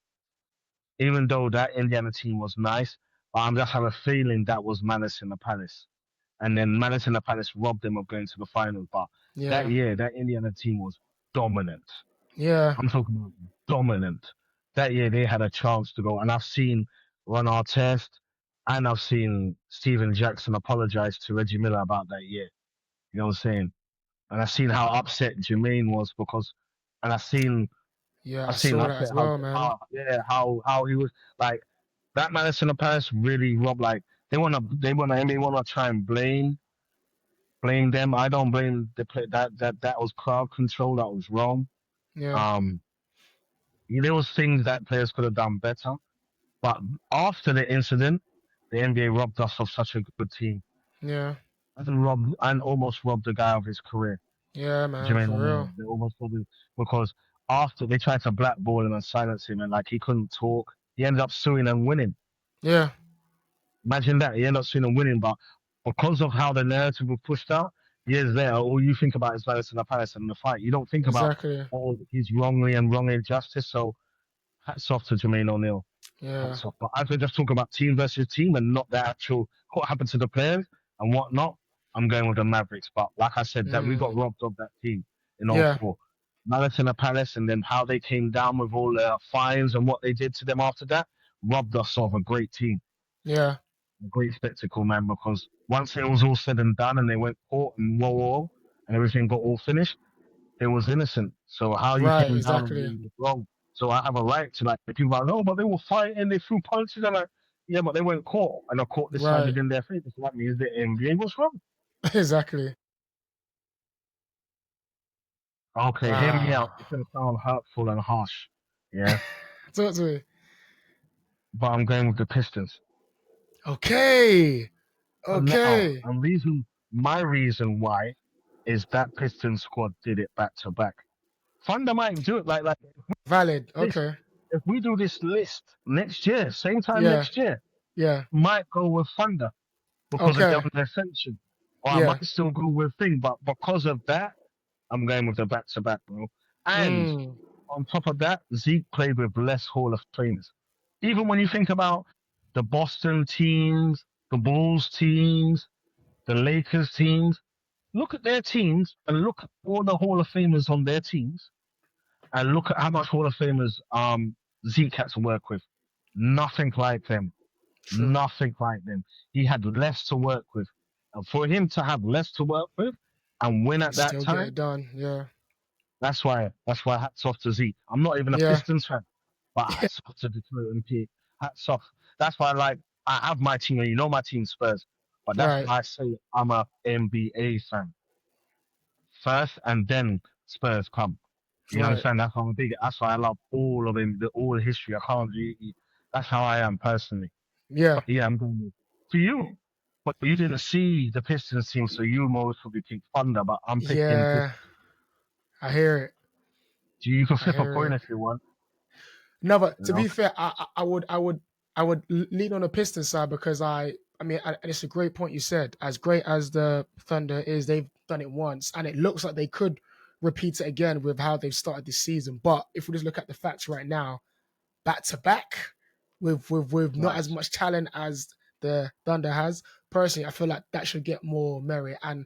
Even though that Indiana team was nice, but I'm just have a feeling that was Malice in the Palace, and then Malice in the Palace robbed them of going to the finals. But that Yeah. year, that Indiana team was dominant. Yeah. I'm talking about dominant. That year they had a chance to go, and I've seen Ron Artest, and I've seen Steven Jackson apologize to Reggie Miller about that year. You know what I'm saying? And I've seen how upset Jermaine was because, and Yeah. I I've seen saw that upset as well, man. how he was like that Madison the Palace really robbed like they wanna try and blame them. I don't blame the play that was crowd control that was wrong. Yeah. Um, there was things that players could have done better, but after the incident, the NBA robbed us of such a good team Yeah. and almost robbed the guy of his career. Yeah, man. Jermaine For O'Neal. real. They almost probably because after they tried to blackball him and silence him, and like he couldn't talk, he ended up suing and winning. Yeah. Imagine that he ended up suing and winning, but because of how the narrative was pushed out, years later, all you think about is Malice in the Palace and the fight. You don't think about Exactly. all his wrong injustice. So hats off to Jermaine O'Neal. Yeah. Hats off. But as we're just talking about team versus team and not the actual what happened to the players and whatnot, I'm going with the Mavericks. But like I said, that we got Mm. robbed of that team in Yeah. '04. Malice in the Palace and then how they came down with all the fines and what they did to them after that robbed us of a great team, Yeah. a great spectacle, man. Because once it was all said and done and they went court and whoa, and everything got all finished, it was innocent. So how you Right. came down on Exactly. them was wrong. So I have a right to like people are like, no, but they were fighting, they threw punches, and like, yeah, but they went court, and the court Right. decided in their favor. So that means the NBA was wrong. Exactly. Okay, hear me Wow. out. It's gonna sound hurtful and harsh, yeah, Talk to me. but I'm going with the Pistons. Okay. Okay. And my reason why is that Pistons squad did it back to back. Thunder might do it like Valid. this. Okay. If we do this list next year, same time Yeah. next year, Yeah. might go with Thunder because of Okay. their ascension. Or I Yeah. might still go with Thing, but because of that, I'm going with the back to back, bro. And Mm. on top of that, Zeke played with less Hall of Famers. Even when you think about the Boston teams, the Bulls teams, the Lakers teams, look at their teams and look at all the Hall of Famers on their teams and look at how much Hall of Famers Zeke had to work with. Nothing like them. True. Nothing like them. He had less to work with. And for him to have less to work with and win And at that still get time, it done. Yeah. that's why hats off to Z. I'm not even a Yeah. Pistons fan, but hats off to Detroit and P. Hats off. That's why I have my team, and you know my team Spurs. But that's Right. why I say I'm a NBA fan first, and then Spurs come. You Right. understand? That's why I'm big. That's why I love all of them, all history. I can't really. That's how I am personally. Yeah. But yeah, I'm going with for you. But you didn't see the Pistons team, so you most probably pick Thunder. But I'm picking Yeah. Pistons. I hear it. You can I flip a hear coin it. if you want. No, but You to be know. fair, I would I would lean on the Pistons side because and it's a great point you said. As great as the Thunder is, they've done it once, and it looks like they could repeat it again with how they've started this season. But if we just look at the facts right now, back to back with not Right. as much talent as the Thunder has. Personally, I feel like that should get more merit. And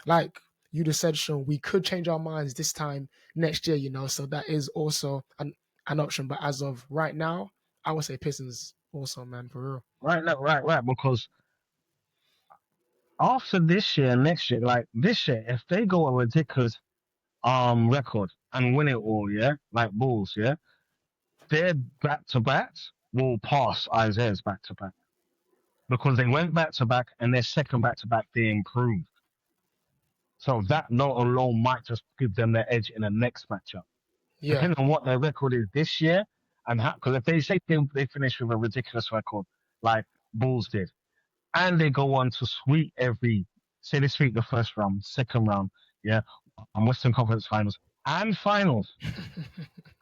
like you just said, Sean, we could change our minds this time next year, So that is also an option. But as of right now, I would say Pistons also, man, for real. Right, no, right. Because after this year, next year, like this year, if they go a ridiculous record and win it all, yeah, like Bulls, yeah, their back to backs will pass Isaiah's back to back because they went back to back and their second back to back they improved. So that note alone might just give them the edge in the next matchup, Yeah. depending on what their record is this year and how. Because if they say they finish with a ridiculous record like Bulls did, and they go on to sweep say they sweep the first round, second round, yeah, on Western Conference Finals and Finals,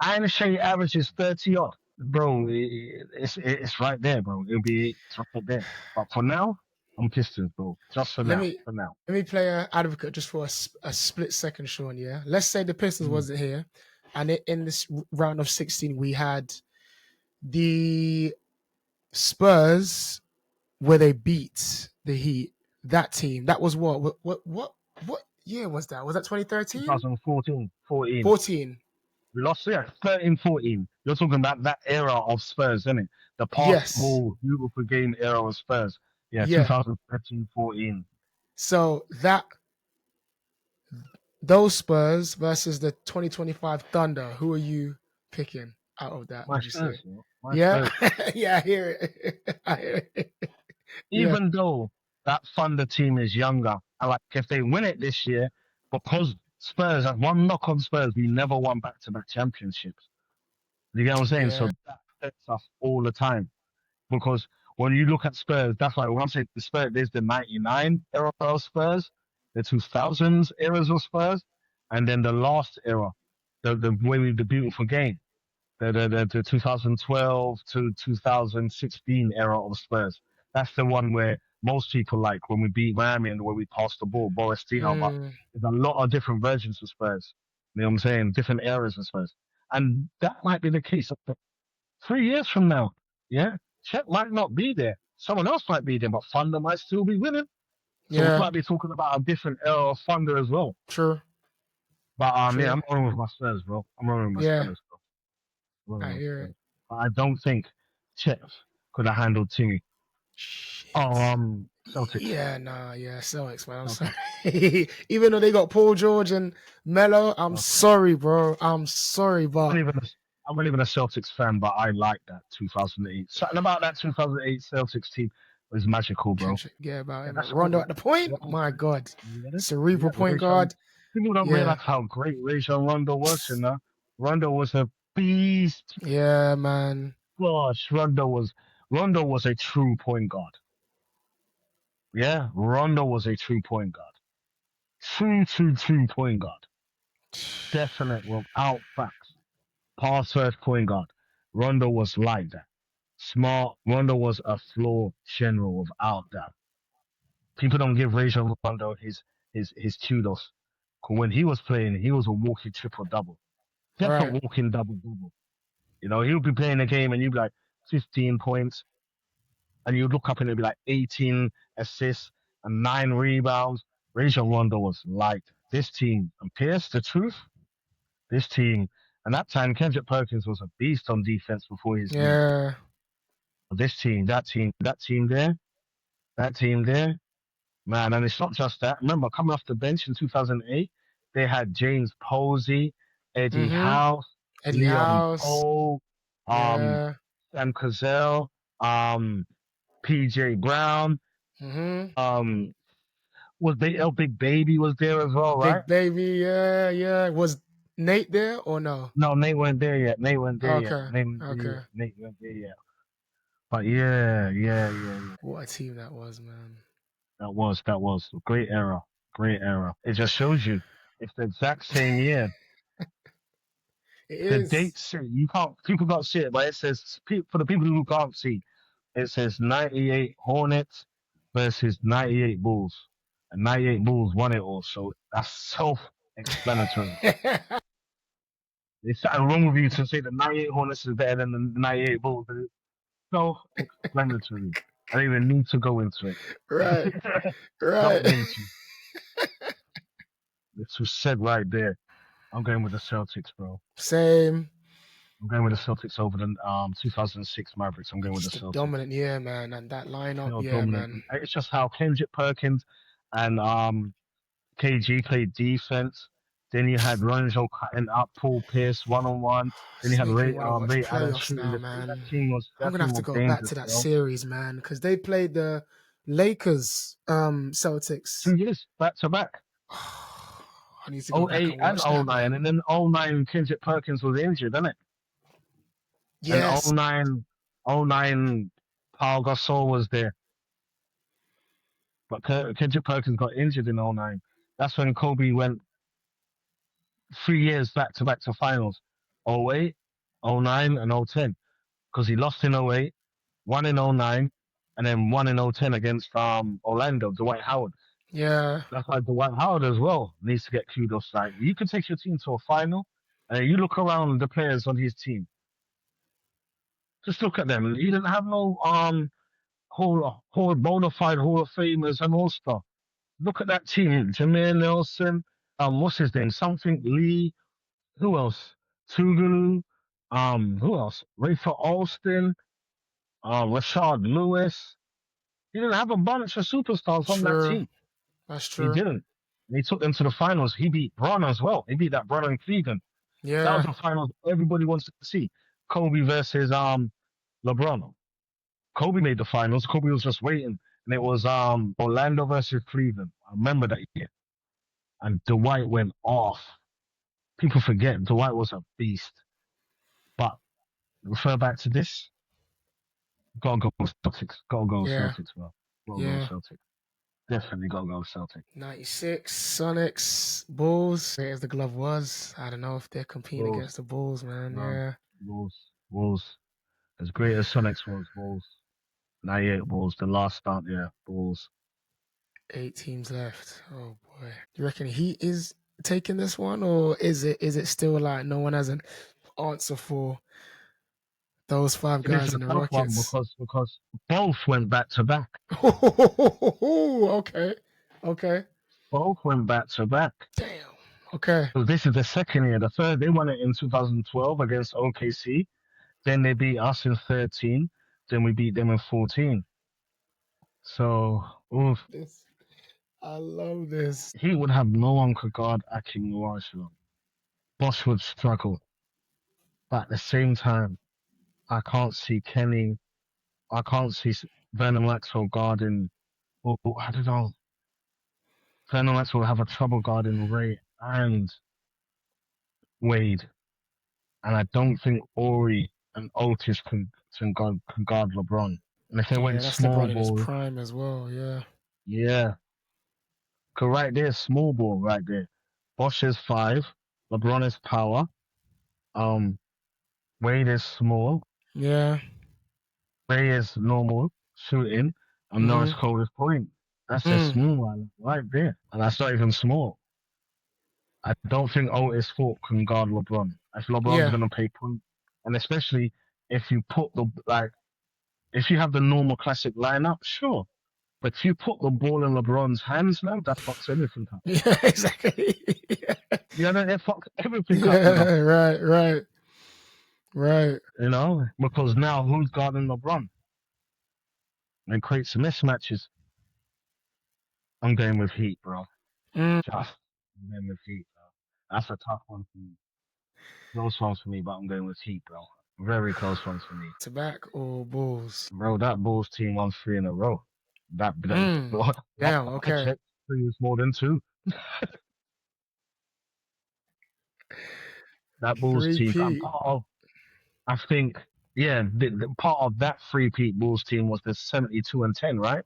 and Shea averages 30 odd, bro, it's right there, bro. It's right there. But for now, I'm Pistons, bro. Just for let now. me For now. let me play a advocate just for a split second, Sean. Yeah, let's say the Pistons Mm. wasn't here, and in this round of 16 we had the Spurs where they beat the Heat. That team. That was what year was that? Was that 2013? 2014, 14. 14. We lost, yeah, 13, 14. You're talking about that era of Spurs, isn't it? The past Yes. ball, beautiful game era of Spurs. Yeah, Yeah. 2013, 14. So those Spurs versus the 2025 Thunder, who are you picking out of that, My would you say? Spurs, bro. My Yeah? Spurs. Yeah, I hear it. I hear it. Yeah. Even though that Thunder team is younger, and like if they win it this year, because Spurs have one knock on Spurs, we never won back to back championships. You get what I'm saying? Yeah. So that affects us all the time. Because when you look at Spurs, that's why when I say the Spurs, there's the 99 era of Spurs, the 2000s eras of Spurs, and then the last era, the beautiful game, the 2012 to 2016 era of Spurs. That's the one where most people like when we beat Miami and when we passed the ball, Boris Dino. But Mm, there's a lot of different versions of Spurs. You know what I'm saying? Different eras of Spurs. And that might be the case. 3 years from now, yeah, Chet might not be there. Someone else might be there, but Thunder might still be winning. So we yeah. might be talking about a different era of Thunder as well. True. But yeah, True. I'm rolling with my Spurs, bro. I'm rolling with my Yeah. Spurs, bro. I'm rolling I with my hear it. Spurs. But I don't think Chet could have handled Timmy. Oh, Shit. Celtics. Yeah, nah, yeah, Celtics, man. I'm Celtics. sorry. Even though they got Paul George and Melo, I'm Celtics. sorry, bro. I'm sorry, I'm but not even a, I'm not even a Celtics fan, but I like that 2008. Something about that 2008 Celtics team was magical, bro. can't forget about Yeah, him, man. that's Rondo all. at the point, Yeah, my God. yeah, Cerebral yeah. point guard. People don't Yeah. realize how great Rajon Rondo was, you know. Rondo was a beast. Yeah, man. Gosh, Rondo was a true point guard. Yeah, Rondo was a true point guard. True point guard. Definite without facts. Pass first point guard. Rondo was like that. Smart. Rondo was a floor general without that. People don't give Rajon Rondo his kudos. 'Cause when he was playing, he was a walking triple double. Right. Definite walking double double. You know, he'll be playing a game and you'll be like 15 points, and you look up and it'll be like 18 assists and 9 rebounds. Rajon Rondo was like this team. And Pierce, the truth, this team, and that time Kendrick Perkins was a beast on defense before his knee. Yeah. But this team, that team there, man. And it's not just that. Remember, coming off the bench in 2008, they had James Posey, Eddie Mm-hmm. House, Eddie Leon House. Cole, um, Yeah. Sam Cassell, PJ Brown, Mm-hmm. um, was they El Big Baby was there as well, right? Big baby. Yeah, yeah. Was Nate there or no? No, Nate weren't there yet. Nate weren't there yet. Okay. Nate weren't there Okay. yet. Nate weren't there yet. But yeah. What a team that was, man. That was a great era. Great era. It just shows you it's the exact same year. It The is. date say you can't. People can't see it, but it says for the people who can't see, it says 98 Hornets versus 98 Bulls, and 98 Bulls won it all. So that's self-explanatory. It's something wrong with you to say the 98 Hornets is better than the 98 Bulls. It's self-explanatory. I don't even need to go into Right, it. right. Don't need to. This was said right there. I'm going with the Celtics, bro. Same. I'm going with the Celtics over the 2006 Mavericks. I'm going with the Just a Celtics. dominant year, man, and that lineup, Feel yeah, dominant. man. It's just how Kendrick Perkins and KG played defense. Then you had Ronjo cutting up Paul Pierce 1-on-1. Then you It's had making me want to watch Ray Allen playoffs shooting now, the three. man. I'm That gonna team have to was go back to dangerous, that bro. series, man, because they played the Lakers, Celtics. 2 years back to back. I need to go Oh back 08 and and watch oh that, 09. man. And then 09 Kendrick Perkins was injured, didn't it? And Yes, 09 Paul Gasol was there. But Kendrick Perkins got injured in 09. That's when Kobe went 3 years back to finals. 08, 09, and 010. Because he lost in 08, won in 09, and then won in 010 against Orlando, Dwight Howard. yeah, That's why Dwight Howard as well needs to get kudos. Like, you can take your team to a final, and you look around the players on his team. Just look at them. He didn't have no whole bona fide Hall of Famers and all stuff. Look at that team. Jameer Nelson, what's his name? Something Lee. Who else? Tougaloo. Who else? Rafer Alston. Rashard Lewis. He didn't have a bunch of superstars on that true. team. That's He true. didn't. And he took them to the finals. He beat Bron as well. He beat that Bron and Cleveland. That was Yeah, the finals everybody wants to see. Kobe versus LeBron. Kobe made the finals. Kobe was just waiting. And it was Orlando versus Cleveland. I remember that year. And Dwight went off. People forget Dwight was a beast. But refer back to this. Gotta go Celtics. Gotta go yeah, Celtics, bro. Gotta go yeah. Celtics. Definitely gotta go Celtics. 96 Sonics, Bulls. Great as the glove was, I don't know if they're competing Bulls. against the Bulls, man. No. Yeah, Bulls. Bulls. As great as Sonics was, Bulls. 98 Bulls. The last start, yeah. Bulls. 8 teams left. Oh boy. Do you reckon he is taking this one, or is it still like no one has an answer for those five It is guys a in the tough one Rockets? because both went back to back. Okay. Okay. Both went back to back. Damn. Okay. So this is the second year. The third, they won it in 2012 against OKC. Then they beat us in 13. Then we beat them in 14. So, oof, This I love this. he would have no one could guard Akim Olajuwon. Bosch would struggle. But at the same time, I can't see Kenny. I can't see Vernon Maxwell guarding. I don't know. Vernon Maxwell will have a trouble guarding Ray and Wade. And I don't think Ori and Otis can guard LeBron. And if they Yeah, went that's small LeBron in his ball, prime as well. Yeah. yeah. Cause right there, small ball right there. Bosch is 5. LeBron is power. Um, Wade is small. Yeah. Ray is normal shooting. And Norris Mm-hmm. Cole is point. That's a Mm. small one right there. And that's not even small. I don't think Otis Thorpe can guard LeBron. If LeBron's Yeah. gonna play point, and especially if you put if you have the normal classic lineup, sure. But if you put the ball in LeBron's hands now, that fucks everything up. Yeah, exactly. You know, it fucks everything up, you know. Yeah, right, right, right. You know, because now who's guarding LeBron? And creates mismatches. I'm going with Heat, bro. Mm. Just I'm going with Heat, bro. That's a tough one for me. Close one for me, but I'm going with Heat, bro. Very close one for me. To back or Bulls? Bro, that Bulls team won 3 in a row. Mm. Damn, I okay. checked 3 is more than 2. That Bulls team, I'm Three-peat. part of, I think, yeah, the part of that three-peat Bulls team was the 72-10, right?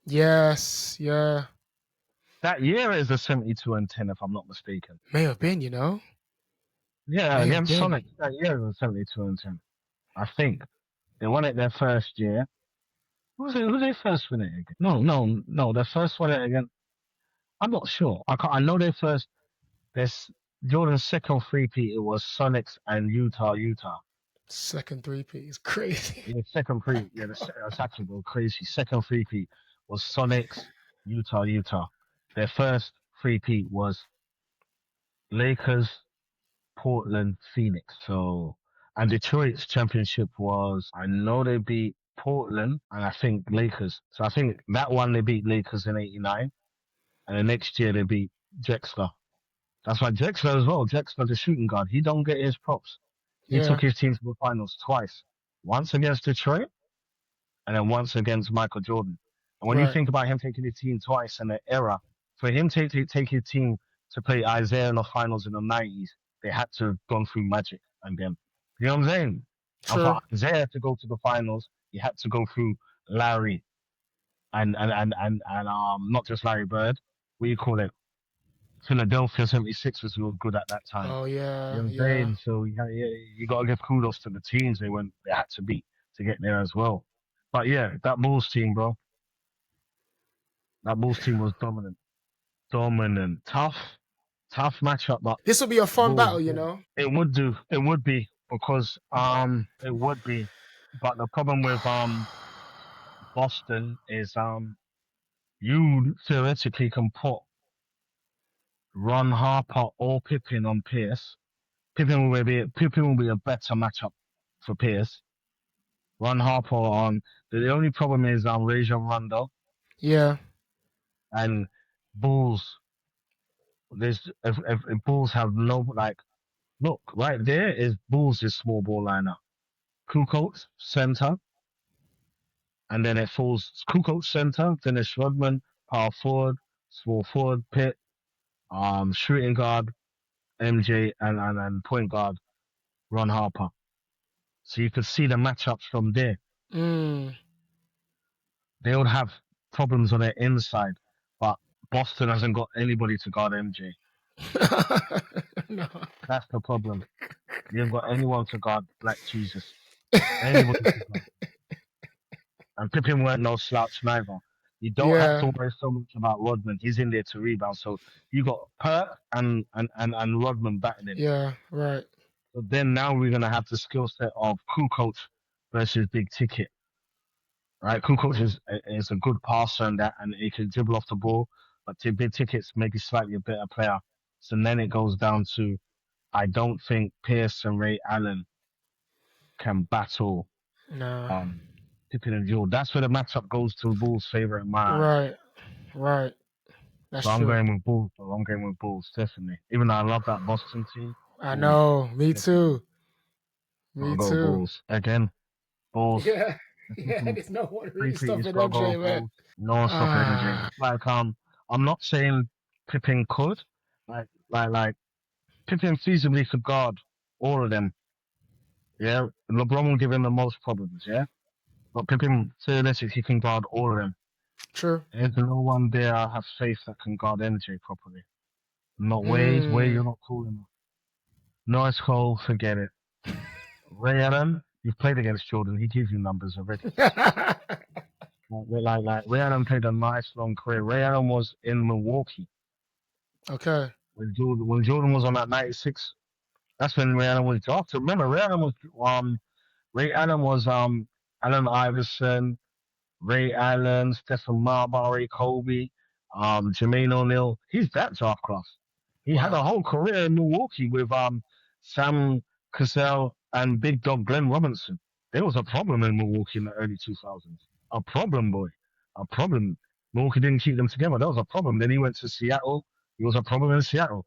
Yes, yeah. That year is the 72-10, if I'm not mistaken. May have been, you know. Yeah, They have against been. Sonic that year it was 72-10. I think they won it their first year. Who they first win it again? No. Their first won it again. I'm not sure. I know they first. This Jordan's second three-peat. It was Sonics and Utah. Second three-peat is crazy. Yeah, second three. Yeah, that's actually go crazy. Second three-peat was Sonics, Utah. Their first three-peat was Lakers, Portland, Phoenix. So, and Detroit's championship was, I know they beat Portland and I think Lakers. So I think that one they beat Lakers in '89, and the next year they beat Drexler. That's why Drexler as well. Drexler, the shooting guard, he don't get his props. He Yeah, took his team to the finals twice. Once against Detroit and then once against Michael Jordan. And when you right. think about him taking his team twice in the era, for him to take his team to play Isaiah in the finals in the '90s, they had to have gone through Magic and them. You know what I'm saying? And True. for Isaiah to go to the finals, he had to go through Larry and not just Larry Bird. What do you call it? Philadelphia 76ers were good at that time. Oh You yeah, know what I'm yeah. saying? So you got to give kudos to the teams they had to beat to get there as well. But yeah, that Bulls team, bro, that Bulls team was dominant, tough matchup. But This will be a fun Bulls, battle, you yeah, know. it would be because it would be. But the problem with Boston is you theoretically can put Ron Harper or Pippen on Pierce. Pippen will be a better matchup for Pierce. Ron Harper on. The only problem is Rajon Rondo Yeah, and Bulls. If Bulls have no like look right there is Bulls' small ball lineup. Kukoc center, and then it falls Kukoc center. Then it's Rodman power forward, small forward, Pitt, shooting guard MJ, and point guard Ron Harper. So you could see the matchups from there. mm. They would have problems on their inside, but Boston hasn't got anybody to guard MJ. No. That's the problem. You haven't got anyone to guard Black Jesus. Anybody to guard. And Pippen weren't no slouch neither. You don't have to Yeah, worry so much about Rodman. He's in there to rebound. So you got Perk and Rodman battling. yeah, right. So then now we're gonna have the skill set of Kukoc versus Big Ticket. Right? Kukoc is a good passer and that, and he can dribble off the ball. But to Big Ticket's maybe slightly a better player. So then it goes down to I don't think Pierce and Ray Allen can battle No. um, Pippen and Jordan. That's where the matchup goes to Bulls' favor in my eyes. Right, right. That's So I'm true. going with Bulls. Bro. I'm going with Bulls, definitely. Even though I love that Boston team, I Bulls, know. Me definitely. too. I'll Me go too. Bulls. Again, Bulls. Yeah, The yeah. second There's no one really three-peat is stopping going to go MJ, man. Bulls. No one stopping MJ. Ah, Like, I'm not saying Pippen could. Like Pippen feasibly could guard all of them. Yeah. LeBron will give him the most problems, yeah? But Pippen, theoretically, can guard all of them. true. There's no one there I have faith that can guard MJ properly. Not Wade. Wade, Mm. you're not cool enough. Norris Cole, forget it. Ray Allen, you've played against Jordan. He gives you numbers already. Like Ray Allen played a nice long career. Ray Allen was in Milwaukee Okay. when Jordan was on that '96. That's when Ray Allen was drafted. Remember, Ray Allen was Allen Iverson, Ray Allen, Stephen Marbury, Kobe, Jermaine O'Neal. He's that draft class. He had a Wow. whole career in Milwaukee with Sam Cassell and Big Dog Glenn Robinson. There was a problem in Milwaukee in the early 2000s. A problem, boy. A problem. Milwaukee didn't keep them together. That was a problem. Then he went to Seattle. He was a problem in Seattle.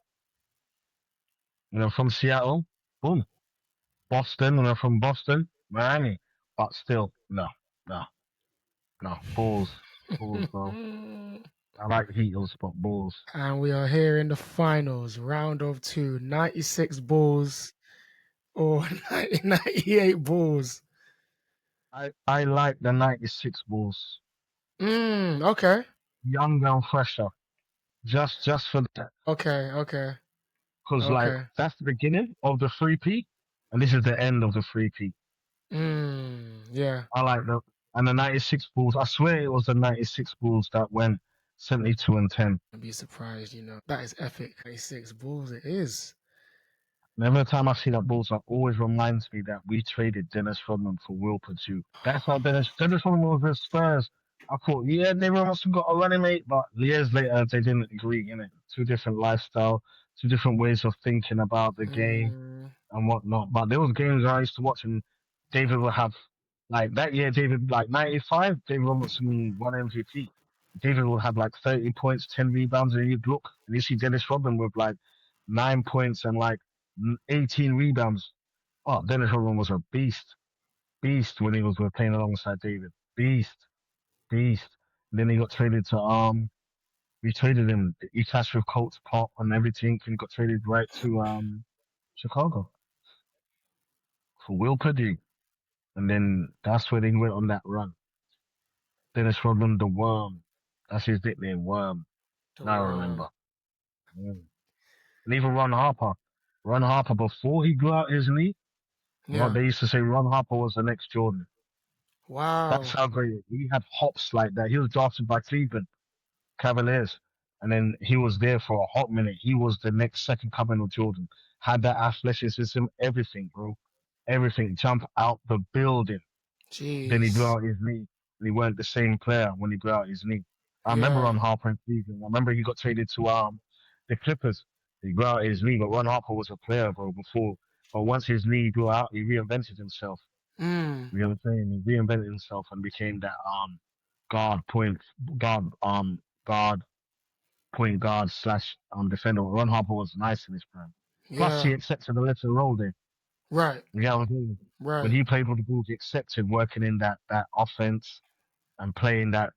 From Seattle, boom. Boston, from Boston, Miami. But still, no, no, no. Bulls, bro. I like Heatles, but Bulls. And we are here in the finals, round of two, 96 Bulls or 98 Bulls. I like the '96 Bulls, Okay. younger and fresher. Just for that. Okay. Okay. because like Okay. that's the beginning of the three-peat, and this is the end of the three-peat. Yeah. I like the 96 Bulls. I swear it was the 96 Bulls that went 72-10. I'd be surprised, you know. That is epic. 96 Bulls, it is. And every time I see that Bulls, it always reminds me that we traded Dennis Rodman for Will Perdue. That's how Dennis Rodman was with Spurs. I thought, yeah, they must have got a running mate, but years later they didn't agree. You know, two different lifestyle, two different ways of thinking about the game Mm, and whatnot. But there was games I used to watch, and David would have like that year. David like 95. David Robinson won MVP. David would have like 30 points, 10 rebounds, and you'd look and you see Dennis Rodman with like 9 points and like 18 rebounds. Oh, Dennis Rodman was a beast when he was playing alongside David. Beast. And then he got traded to we traded him. He clashed with Colts Pop and everything, and got traded right to Chicago for Will Perdue. And then that's where they went on that run. Dennis Rodman, the Worm. That's his nickname, Worm. the Now I worm. remember. Mm. And even Ron Harper. Ron Harper, before he grew out his knee, Yeah. they used to say Ron Harper was the next Jordan. That's Wow. how great he had hops like that. He was drafted by Cleveland Cavaliers, and then he was there for a hot minute. He was the next second coming of Jordan. Had that athleticism, everything, bro. Everything. Jump out the building. Then he blew Jeez. out his knee. And he weren't the same player when he blew out his knee. I remember Yeah. Ron Harper in Cleveland. I remember he got traded to the Clippers. He blew out his knee, but Ron Harper was a player, bro, before. But once his knee blew out, he reinvented himself. Mm. You know what I'm saying? He reinvented himself and became that guard point guard guard point guard slash defender. Ron Harper was nice in this prime. Plus he Yeah. accepted a little role there. Right. You know what I mean? When Right. he played with the Bulls, he accepted working in that offense and playing that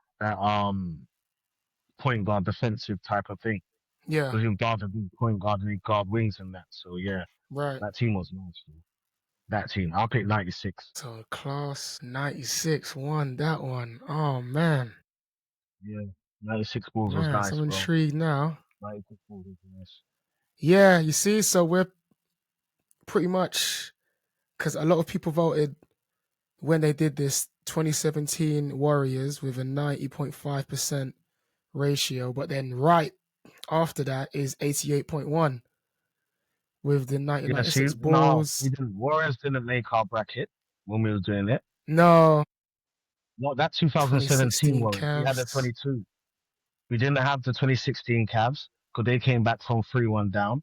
point guard defensive type of thing. Yeah. Because he guarded the point guard and he guard wings and that. So yeah, Right. that team was nice. Man. That team. I'll pick 96. So class 96 won that one. Oh man. Yeah. 96 Bulls was Man, so nice, I'm bro. intrigued now. 96 Bulls was nice. Yeah, you see, so we're pretty much because a lot of people voted when they did this 2017 Warriors with a 90.5% ratio, but then right after that is 88.1 with the Yeah, see, 1996 no, we Bulls. didn't. Warriors didn't make our bracket when we were doing it. No, Not that 2017 2016 Warriors. We had the Cavs. 22. We didn't have the 2016 Cavs because they came back from 3-1 down.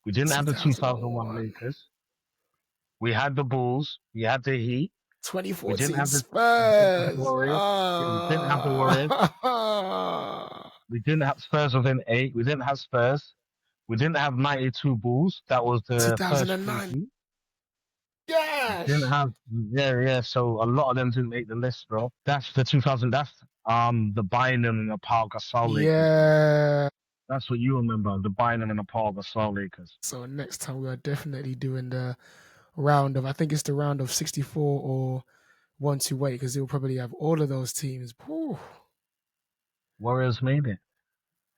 We didn't have the 2001 2001. Lakers. We had the Bulls. We had the Heat. We didn't 2014 have the Spurs. Warriors. Yeah, we didn't have the Warriors. We didn't have Spurs within 8. We didn't have Spurs. We didn't have 92 Bulls. That was the first 2009. three. Didn't Gosh. have yeah. So a lot of them didn't make the list, bro. That's the 2000. That's the Bynum and the Paul Gasol Lakers, bro. Yeah. That's what you remember, the Bynum and the Paul Gasol Lakers. So next time we are definitely doing the round of, I think it's the round of 64 or 128 because they'll probably have all of those teams. Whew. Warriors made it.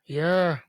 Yeah.